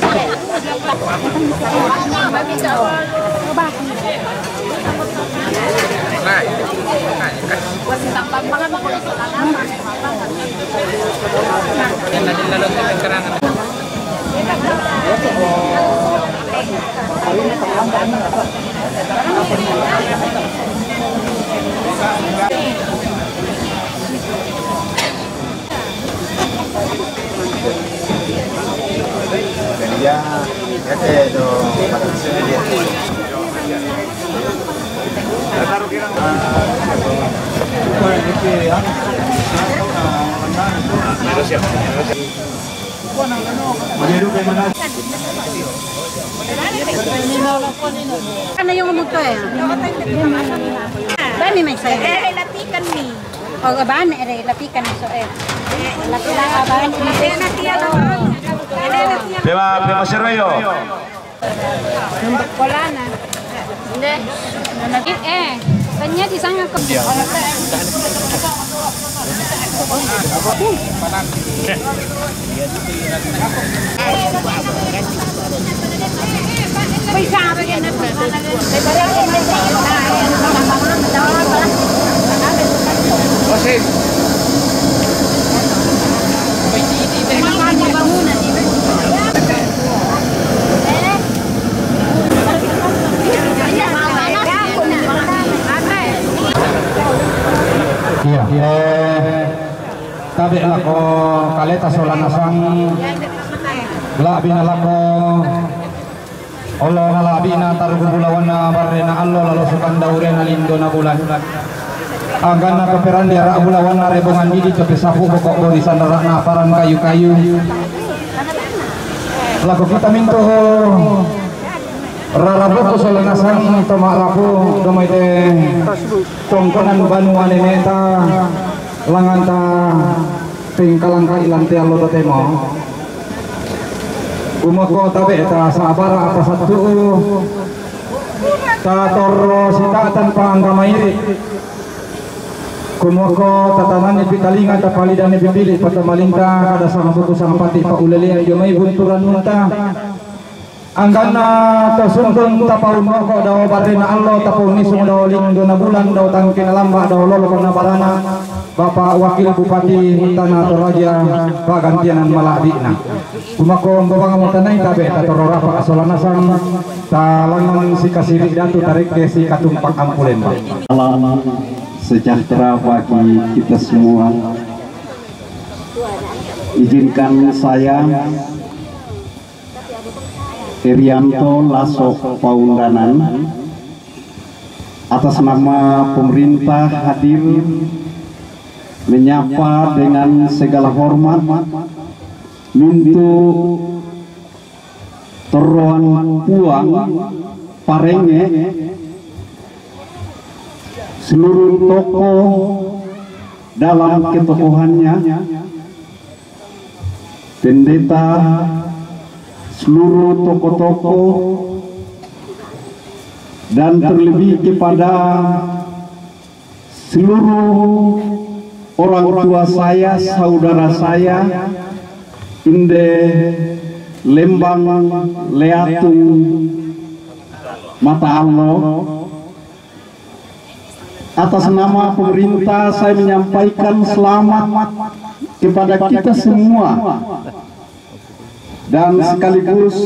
Ano yung umuto eh? Bani may saya. Latikan ni. O bani lapikan so eh. Lapikan bani. Prima Serveyo. Wala na. Hindi. Kanya di sana ko. Iya, tabi lako kaleta solanasang la binalako Allah nalabi na tarugubulawan na barrena allo lalo sukan daure na lindo na bulan agan na kaperan di ara bulawan na rebongan didi cope sapu pokok borisan na paran kayu-kayu laku kita minto rarabuko solanasang tomalaku domay de tongkonan banuan neta langanta tingkalangka ilante allo temo umako tabe ta sabara apa satu ta torro sita tanpa angkamairi kumoko tatanan ipitalinga ta palidan ipipili patamalinta kada sang buku sang pati pa ulali ayo may bunturan munta anggana tersuntun tapaun moko daw barina allo tapun nisung daw lindo na bulan daw tangkin lamba daw lolo kana barana Bapak Wakil Bupati Tanah Toraja pagantianan malabina kumako mbabang mo tanay tabe tatorora pa asolanasang talangan si kasiri datu tarik ke si katumpak ampulen salam sejahtera bagi kita semua. Izinkan saya Irianto Lasok Paundanan atas nama pemerintah hadir menyapa dengan segala hormat mintu teruan puang parenge seluruh tokoh dalam ketokohannya, pendeta, seluruh tokoh-tokoh, dan terlebih kepada seluruh orang tua saya, saudara saya, Inde Lembang Leatung Mata Allah. Atas nama pemerintah saya menyampaikan selamat kepada kita semua dan sekaligus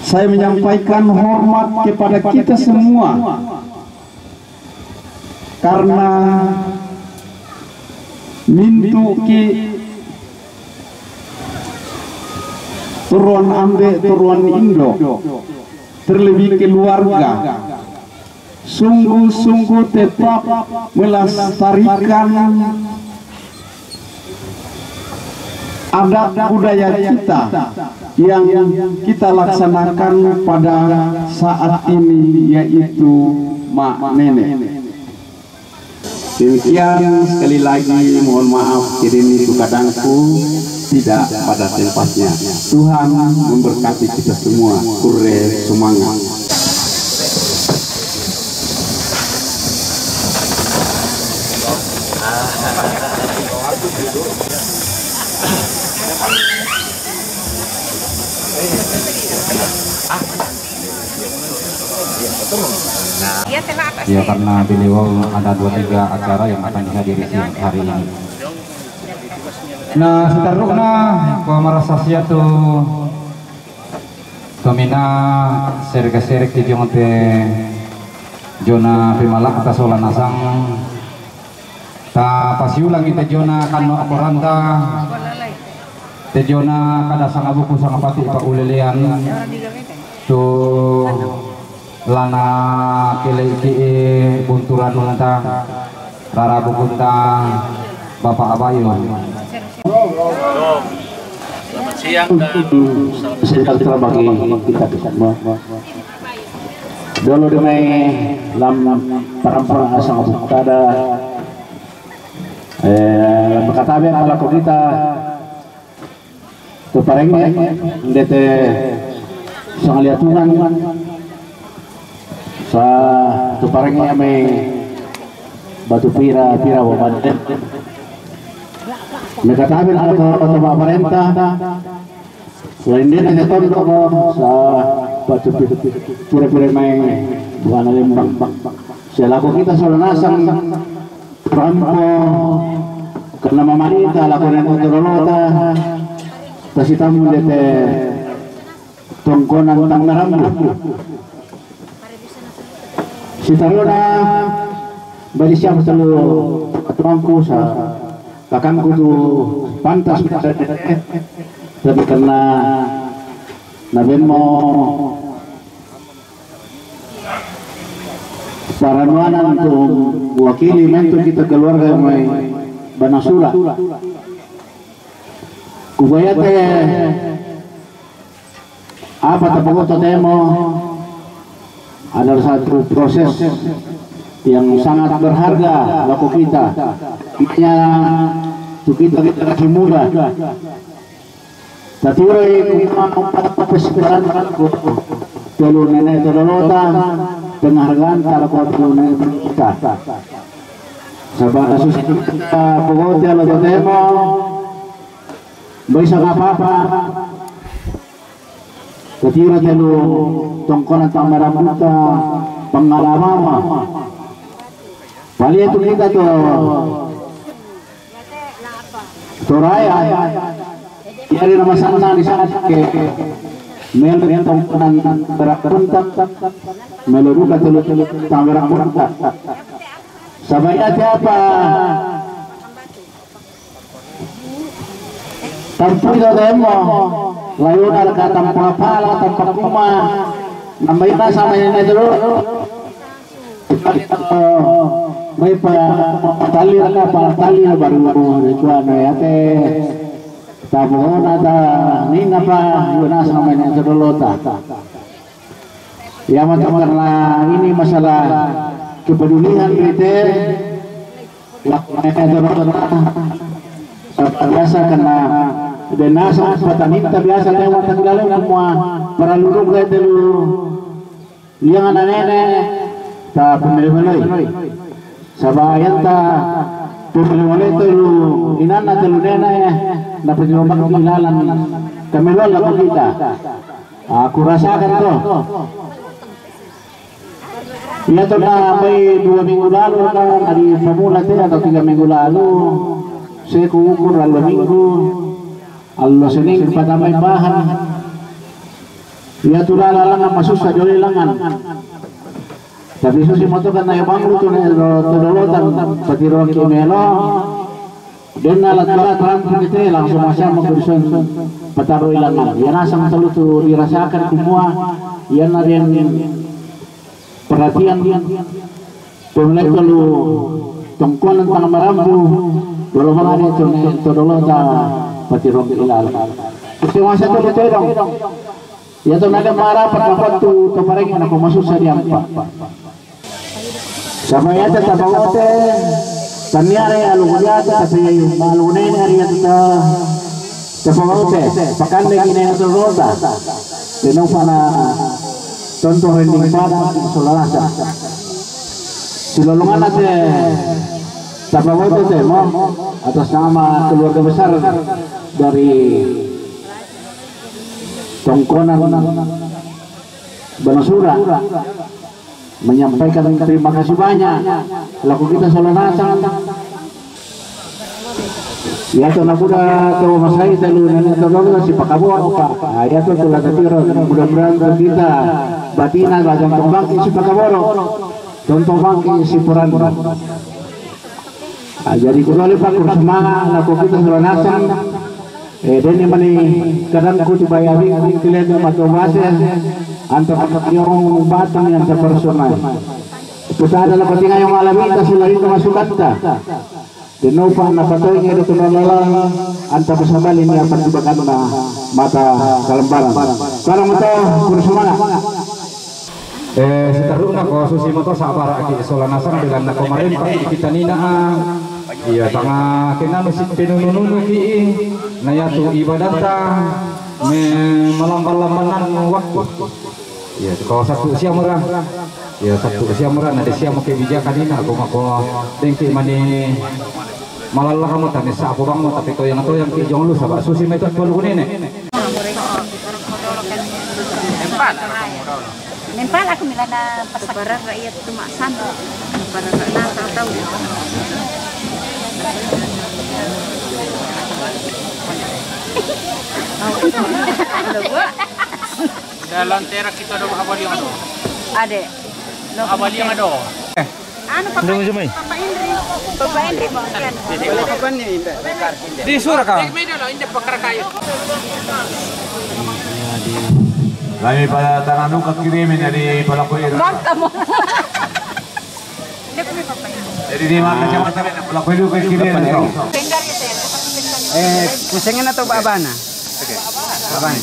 saya menyampaikan hormat kepada kita semua karena mintuki turuan ambe turuan Indo terlebih keluarga sungguh-sungguh tetap melestarikan adat budaya kita yang kita laksanakan pada saat ini, yaitu mak nenek. Demikian, sekali lagi mohon maaf kirim itu kadangku tidak pada tempatnya. Tuhan memberkati kita semua. Kure semangat. Ya, karena beliau ada 2-3 acara yang akan dihadiri siang hari ini. Nah, seterusnya ko marasa siya to Tomina serga-serek ti jonte Jona pimalak atas olah nasang ta pasiulang ita Jona kano akoranta te Jona kada sangabuku sangapati pa ulelean to lana keleiki bunturan nunta rarabu kunta Bapak Abayu. Selamat siang Sejahtera bagi kita semua. Dulu demai lam parampara asang tada berkata biar ala kita tu parengnya ndete sang liatunan sa tu parengnya me batu pira wa badet mereka tahu ala ko pemerintah selain dia ada tondok sa batu pura-pura main bukan lembang selaku kita solanasang rampo karena mamarita lakukan itu rolota kasih tamu dete tongkonan tang narambu si taruna bali siapa selalu tuangku sa kakangku tu pantas tapi karena nabemo paranuanan untuk wakili mentor kita keluarga may banasura kubaya te apa tapagoto temo adalah satu proses yang sangat berharga laku kita makanya kita lagi muda taturai kumang pesepedaan telu nenek tololota penghargaan kalau kau nenek kita sebab kasus kita pokoknya kalau temo bisa apa-apa tatiura telu tongkonan tamara buta pengalaman paling itu kita tuh Toraya dari nama sana di sana ke mel tongkonan berak rentak meluruh telu tamara buta sabaya siapa tampil demo lalu ada kata pala tanpa kuma namanya sama ini dulu may tali baru itu ya teh tabungan ada nina pa yuna sama ini dulu ya macam karena ini masalah kepedulian kita waktu biasa karena dan nasa pataninta biasa tayo matanggalin semua para lulug kayo dulu yang anak nenek ta pemilih-milih sabayan ta pemilih-milih dulu inana dulu nenek na penyumbang kilalan kamiluan lang kita aku rasakan to iya to na may 2 minggu lalu na hari pamula tayo atau 3 minggu lalu saya kuukur 2 minggu Allah Senin pada may bahan iya tulala lang ang masusa joli langan tapi susi mo to kan na ibang luto na tudolotan pati ron kimelo din na latbarat rampo kita langsung masama kursun pataroy langan yan asang saluto dirasakan kumua yan na rin perhatian pemulai kalau tongkonan tanah marambu dulu mga nito tudolota pati ron ilal kasi wasa to dong ya to naga marapat dapat tu pareng na kumasusah diyan pa sama ya tabawote tanyare alugulata tapi malunay na riya tabawote pakan lagi na to rota dino pa na tonto rending pa sulalasa silolongan natin tabawote temo atas nama keluarga besar dari tongkonan Banasura menyampaikan terima kasih banyak laku kita Solanasan. Ya to na buda to masai telu nenek to dolo si pakabon Pak. Ya to tulah tatiro mudah-mudahan kita batina gajang tombang si pakaboro. Contoh bangki si puran. Jadi kudali Pak kursemana laku kita Solanasan. Dan yang mani kadang ku dibayawi kalian yang mato base antar yung batang yang terpersonal. Kita adalah ketinggalan yang malam kita selain kemasukan kita. Denopa na patoy nga dito nalala anta pasabalin niya pagdibagan na mata kalembaran. Para mo to kursuman. Seteru na ko susi mo to sa para aki Solanasan dengan na kemarin Pak kita nina iya tanga kinano si pinununun ki na yato ibadata me malambal-lambanan waktu. Ya kalau satu siang murah. Ya satu siang murah na siya mo kebijakan nina ako mako dengki mani malalah kamu tadi sapu bang mo tapi yang kijong lu sabak susi metot puluh ini Nempal aku milana pasabaran rakyat cuma sana para rakyat tahu. Dalam terak kita ada abal yang ada. Ade. Abal yang ada. Anu Papa Indri. Papa Indri bagian. Kapan ni indah? di surah ka Media lo indah pakar kayu. Lagi pada tangan nung kirimin dari Palakuira. Kamu. Jadi di mana kecamatan Palakuira kirimin itu. Kusengin atau babana? Babana.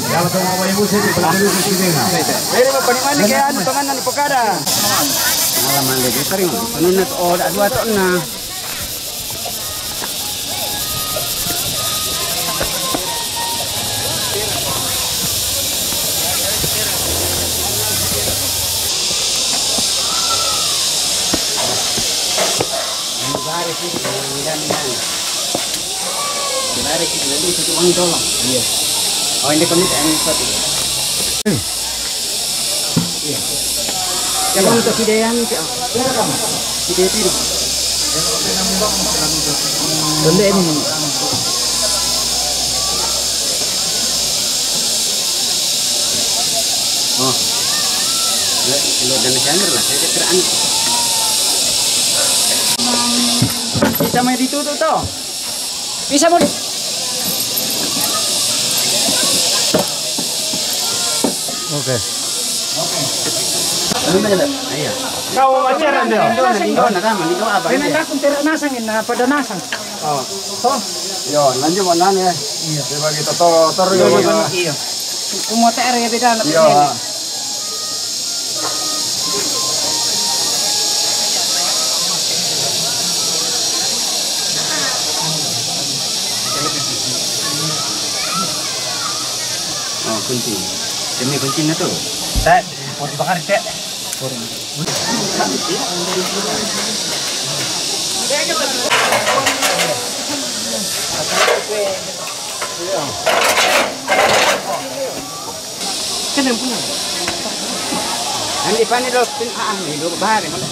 Kalau tu mau ibu sih Palakuira kirimin. Pero panimani kaya ano panganan ni Pokada. Alaman lagi sering. Panunat o dak dua ton na. Oh ini kami ini satu. Iya. Yang untuk videoan itu. Video itu. Benda ini. Oh. Kalau dan channel lah saya terang. Bisa main ditutup toh. Bisa mau Oke. Iya. kau ajaran dia Ini Aku nasangin na pada nasang. Oh. Yo, lanjut mana ya? Iya. Sebagai totor yo. Iya. Kumota area beda na. Iya. Oh, kunci. Demi kuncinya tuh. Tet, mau dibakar tet. Kenapa punya? Andi pani dok tin ini dok bahari mana?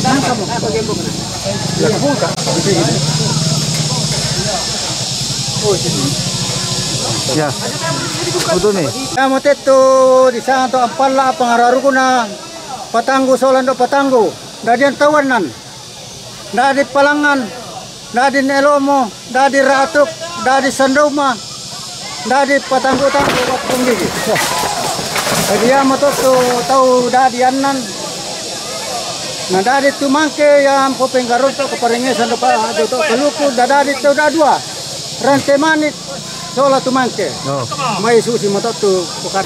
Kamu apa gembok na? Ya buka. Oh, ya betul nih Kamu tetu di sana tu ampalla pangararu ko na patanggo solando patanggo. Dadian tawanan. Dadi palangan. Dadi nelomo, dadi ratuk, dadi sandoma. Dadi patanggo-tanggo wakong gigi. Dia mo to tahu dadi anan. Nah dadi tumangke yang ko penggarot ko paringesan do pa do kaluku dadi to dadua. Rante manit sola tumangke. oh. May susi mo to bukan.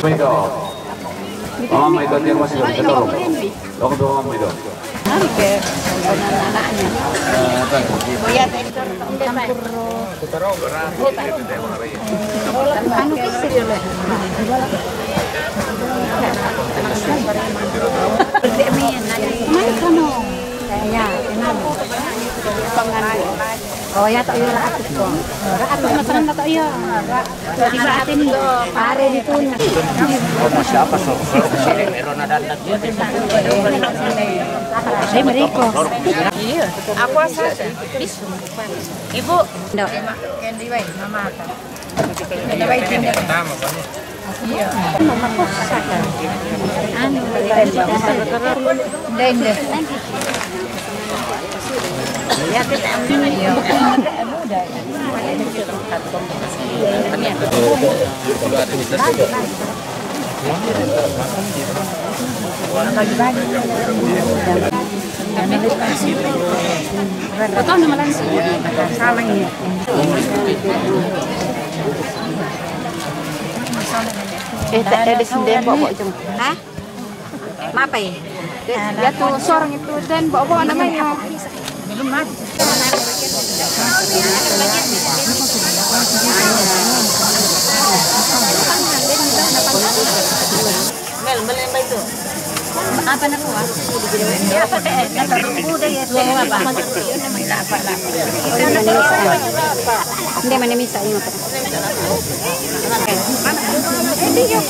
Itu. Oh, itu dia masih belum. Lokdo itu. anaknya. Ya, oh ya tak iya raat itu. Raat masalah tak iya. Di baatin pare itu. Oh, masih apa so? Meron ada dia. Saya mereka. Iya, aku asal. Ibu, ndak. Kendi wae mama. Kendi wae tindak. Iya. Mama kok sakit. Anu, dende. Ya kita ambil ya. Mudah. Betul nama lansi. Salah ini. Tak ada sendiri bawa jom. Hah? Apa ya? Dia tuh seorang itu dan bawa namanya. Belum mati. Mel, melembah itu. Apa nak buat? Ya apa deh? Nak udah ya. Apa? Apa lah? Ini mana misa ini apa? Ini yo.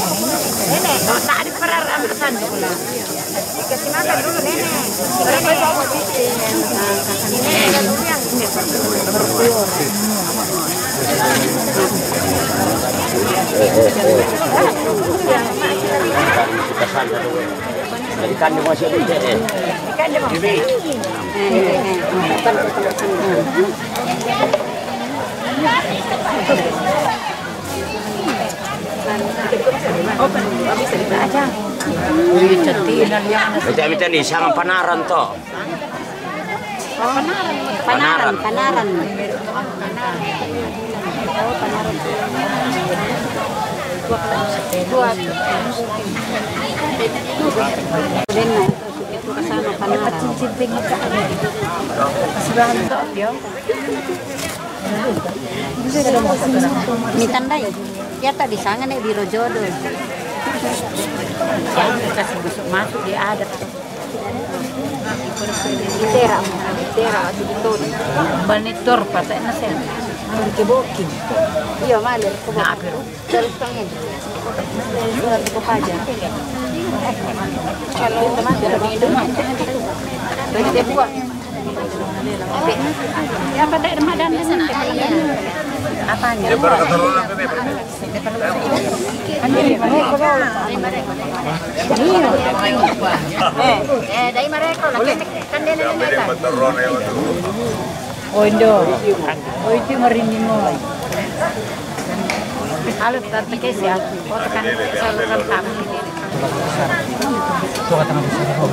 Ini tak ada perar ambil sana pula. Kasih makan dulu nenek. Berapa bawa sini? Ini dulu yang berkuor. Ikan dia masih ada. Ikan dia masih. Betul ni sangat panaran to. Panaran. Mitandai ya tak disangan di Rojodo. Yang kasih masuk dia ada. Itera itu banitor patai nasi. Kebokin. Iya maler kebokin. Terus tangan. Surat kepaja. Kalau teman dari Indonesia dari Dewa. Ya pada Ramadan di sana. Apanya? Dari mereka lagi kan dia nenek. Oh Indo, oh itu marini mo. Alat tante kesi aku, oh tekan saluran kami. Tuh kata nabi sallallahu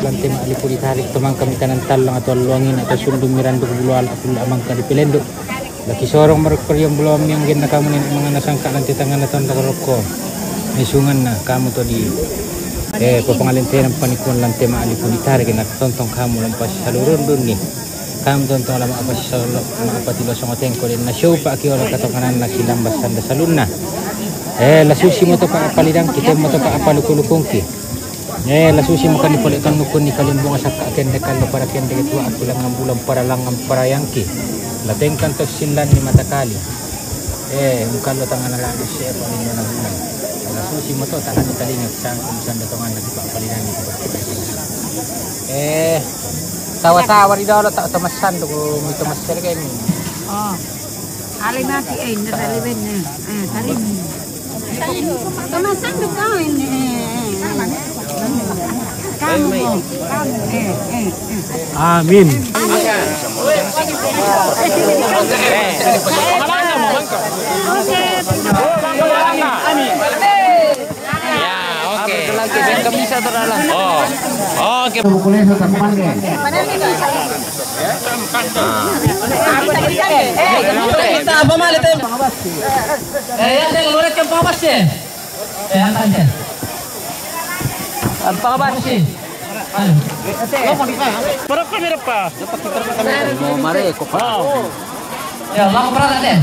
lantai mali puri tarik temang kami kanan talang atau luangin atau sundum miranduk bulu ala pula amang kali pelenduk laki sorong merek yang belum yang gena kamu nih mengana sangka nanti tangan atau tak rokok nisungan nah kamu tuh di pepengalintian panikun lantai mali puri tarik nak tonton kamu lampas salurun dunia kamu tonton lama apa sih salur apa tidak sama tengko dan nasyo pak kio orang kata kanan nasi lambas tanda salunna la susi mo to pa palidang kita mo to pa apalukulukungki la susi mo kan dipolekan nukun ni kalimbong asaka kende kallo para kende ketua aku lang ng bulan para lang ang para yangki latengkan to silan ni matakali mukalo tangan lang siya pa ninyo na bulan la susi mo to tangan ni kalingak sang kumsan datongan lagi pa palidang ito tawa-tawa di daw tak tamasan to mito master kay ni alay mati natalibin tarin tamasan do ka amin Oke. Kita apa malit? Ya, saya ngurut ke bawah sih. Antar aja. Apa kabar sih? Para kamera pa. Mau mari ko pa. Ya, lang pernah ada.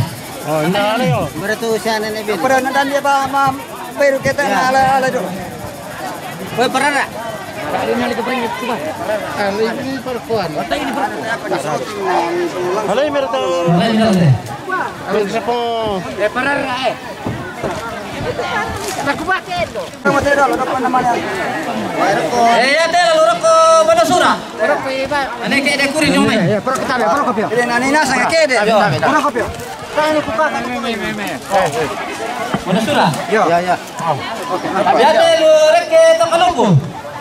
Oh, ina yo. Berarti siya na nabi. Pero nandan dia ba ma'am, pero kita na ala do. Hoy parara. Halo, merto. Parara eh. Kamu teh dolo apa namanya? Ya teh lalu ko Banasura. Ane kayak ada kurin yung may. Ya, pero kopyo. Ini nani nasa kede. Pero kopyo. Kayak ko pa. Banasura. Yo. Ya. Ya teh lu rek ke Takalungko.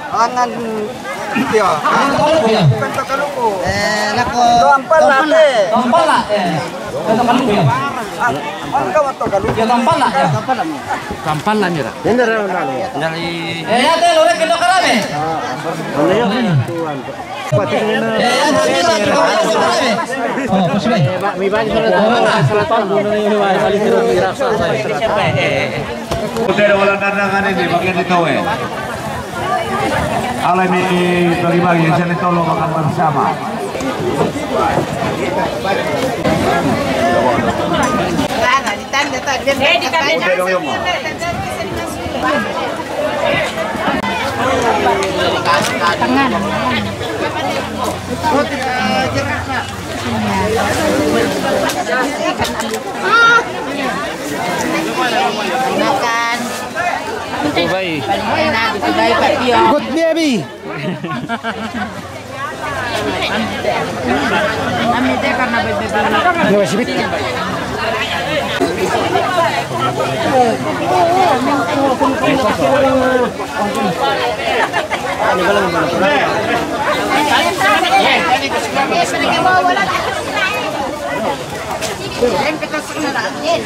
Angan yo. Takalungko ya. Bukan Takalungko. Nako. Doampala te. Tampala Takalungko ya. Ang kawan Takalungko. Ya Tampala ya. Kampala mira. Dari Ya teh lu rek ke Takarame. Putera wala nandangan ini bagian itu Alam ini bagi-bagi yang tolong makan bersama. makan. Baik. Good baby.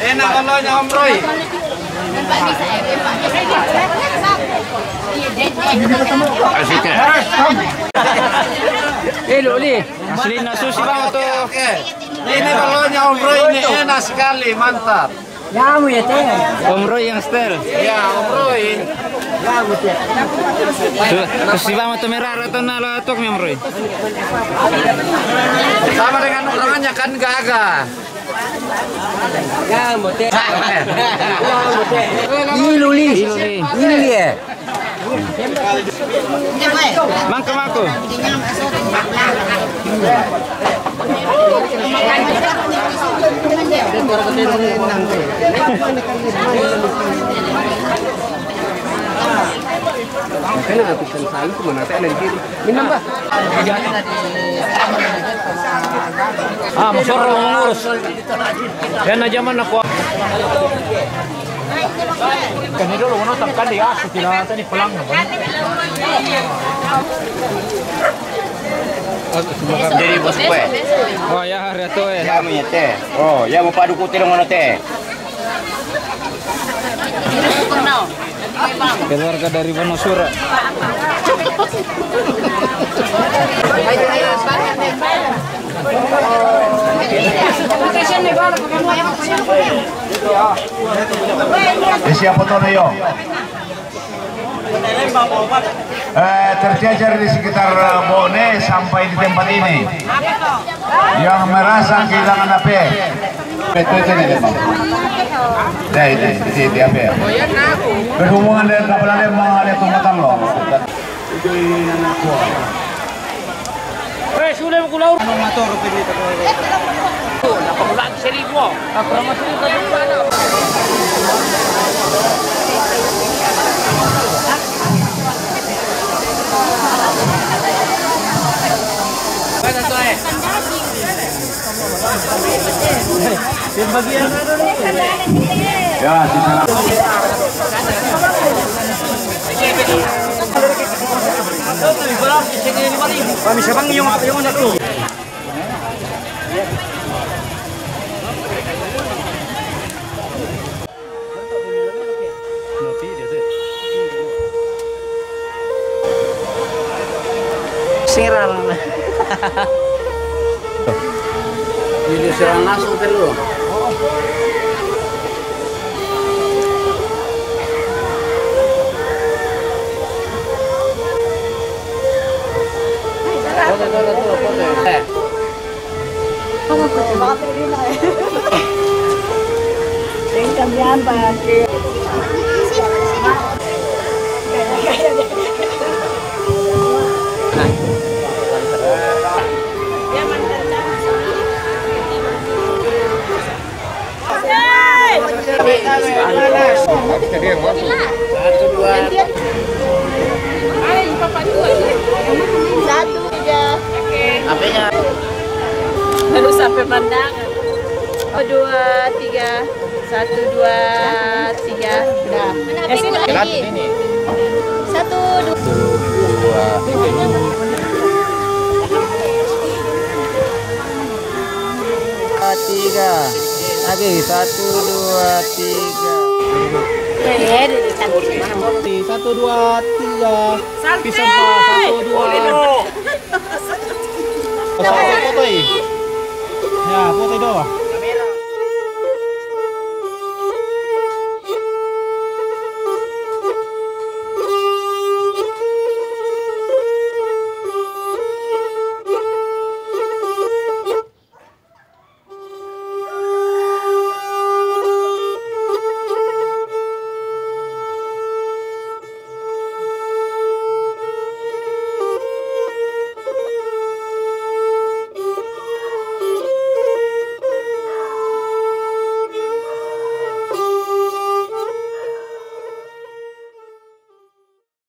Enak kalau nya Om Roy. Loli. Asli na sushi ba to? Ini kalau nya Om Roy ini enak sekali, mantap. Om Roy yang style. Ya, Om Roy. Sushi ba to merah atau nalatok Om Roy? Sama dengan orangnya kan gagah. Ini Luli. Ini dia. Mangko. Masoro ngurus. Yan na jaman ako. Kanino lo no tangkal ya, sila tani pulang na ba? Jadi bos kue. Oh ya hari itu Ya punya teh. Oh, ya mau padu kutil ngono teh. keluarga dari Banasura. Siapa tuh yo? Tercecer di sekitar Bone sampai di tempat ini. Yang merasa kehilangan HP. Betul ini Bang. Di HP. Berhubungan dengan kapan Lembang ada tumatan loh. Sudah mo kulaw. Ano motor pinito ko. Napakulaan si Rico. Ya, di sana. Kami sabang yung anak ko. Siral. Ini siral langsung dulu. Kalian pakai. Satu aja. Apanya? Harus sampai pandangan. 2, 3. 1, 2, 3. Udah. Sini lagi. 1, 2. 3. Lagi 1, 2, 3. 1, 2, 3. Bisa 1, 2. Foto ya, foto itu.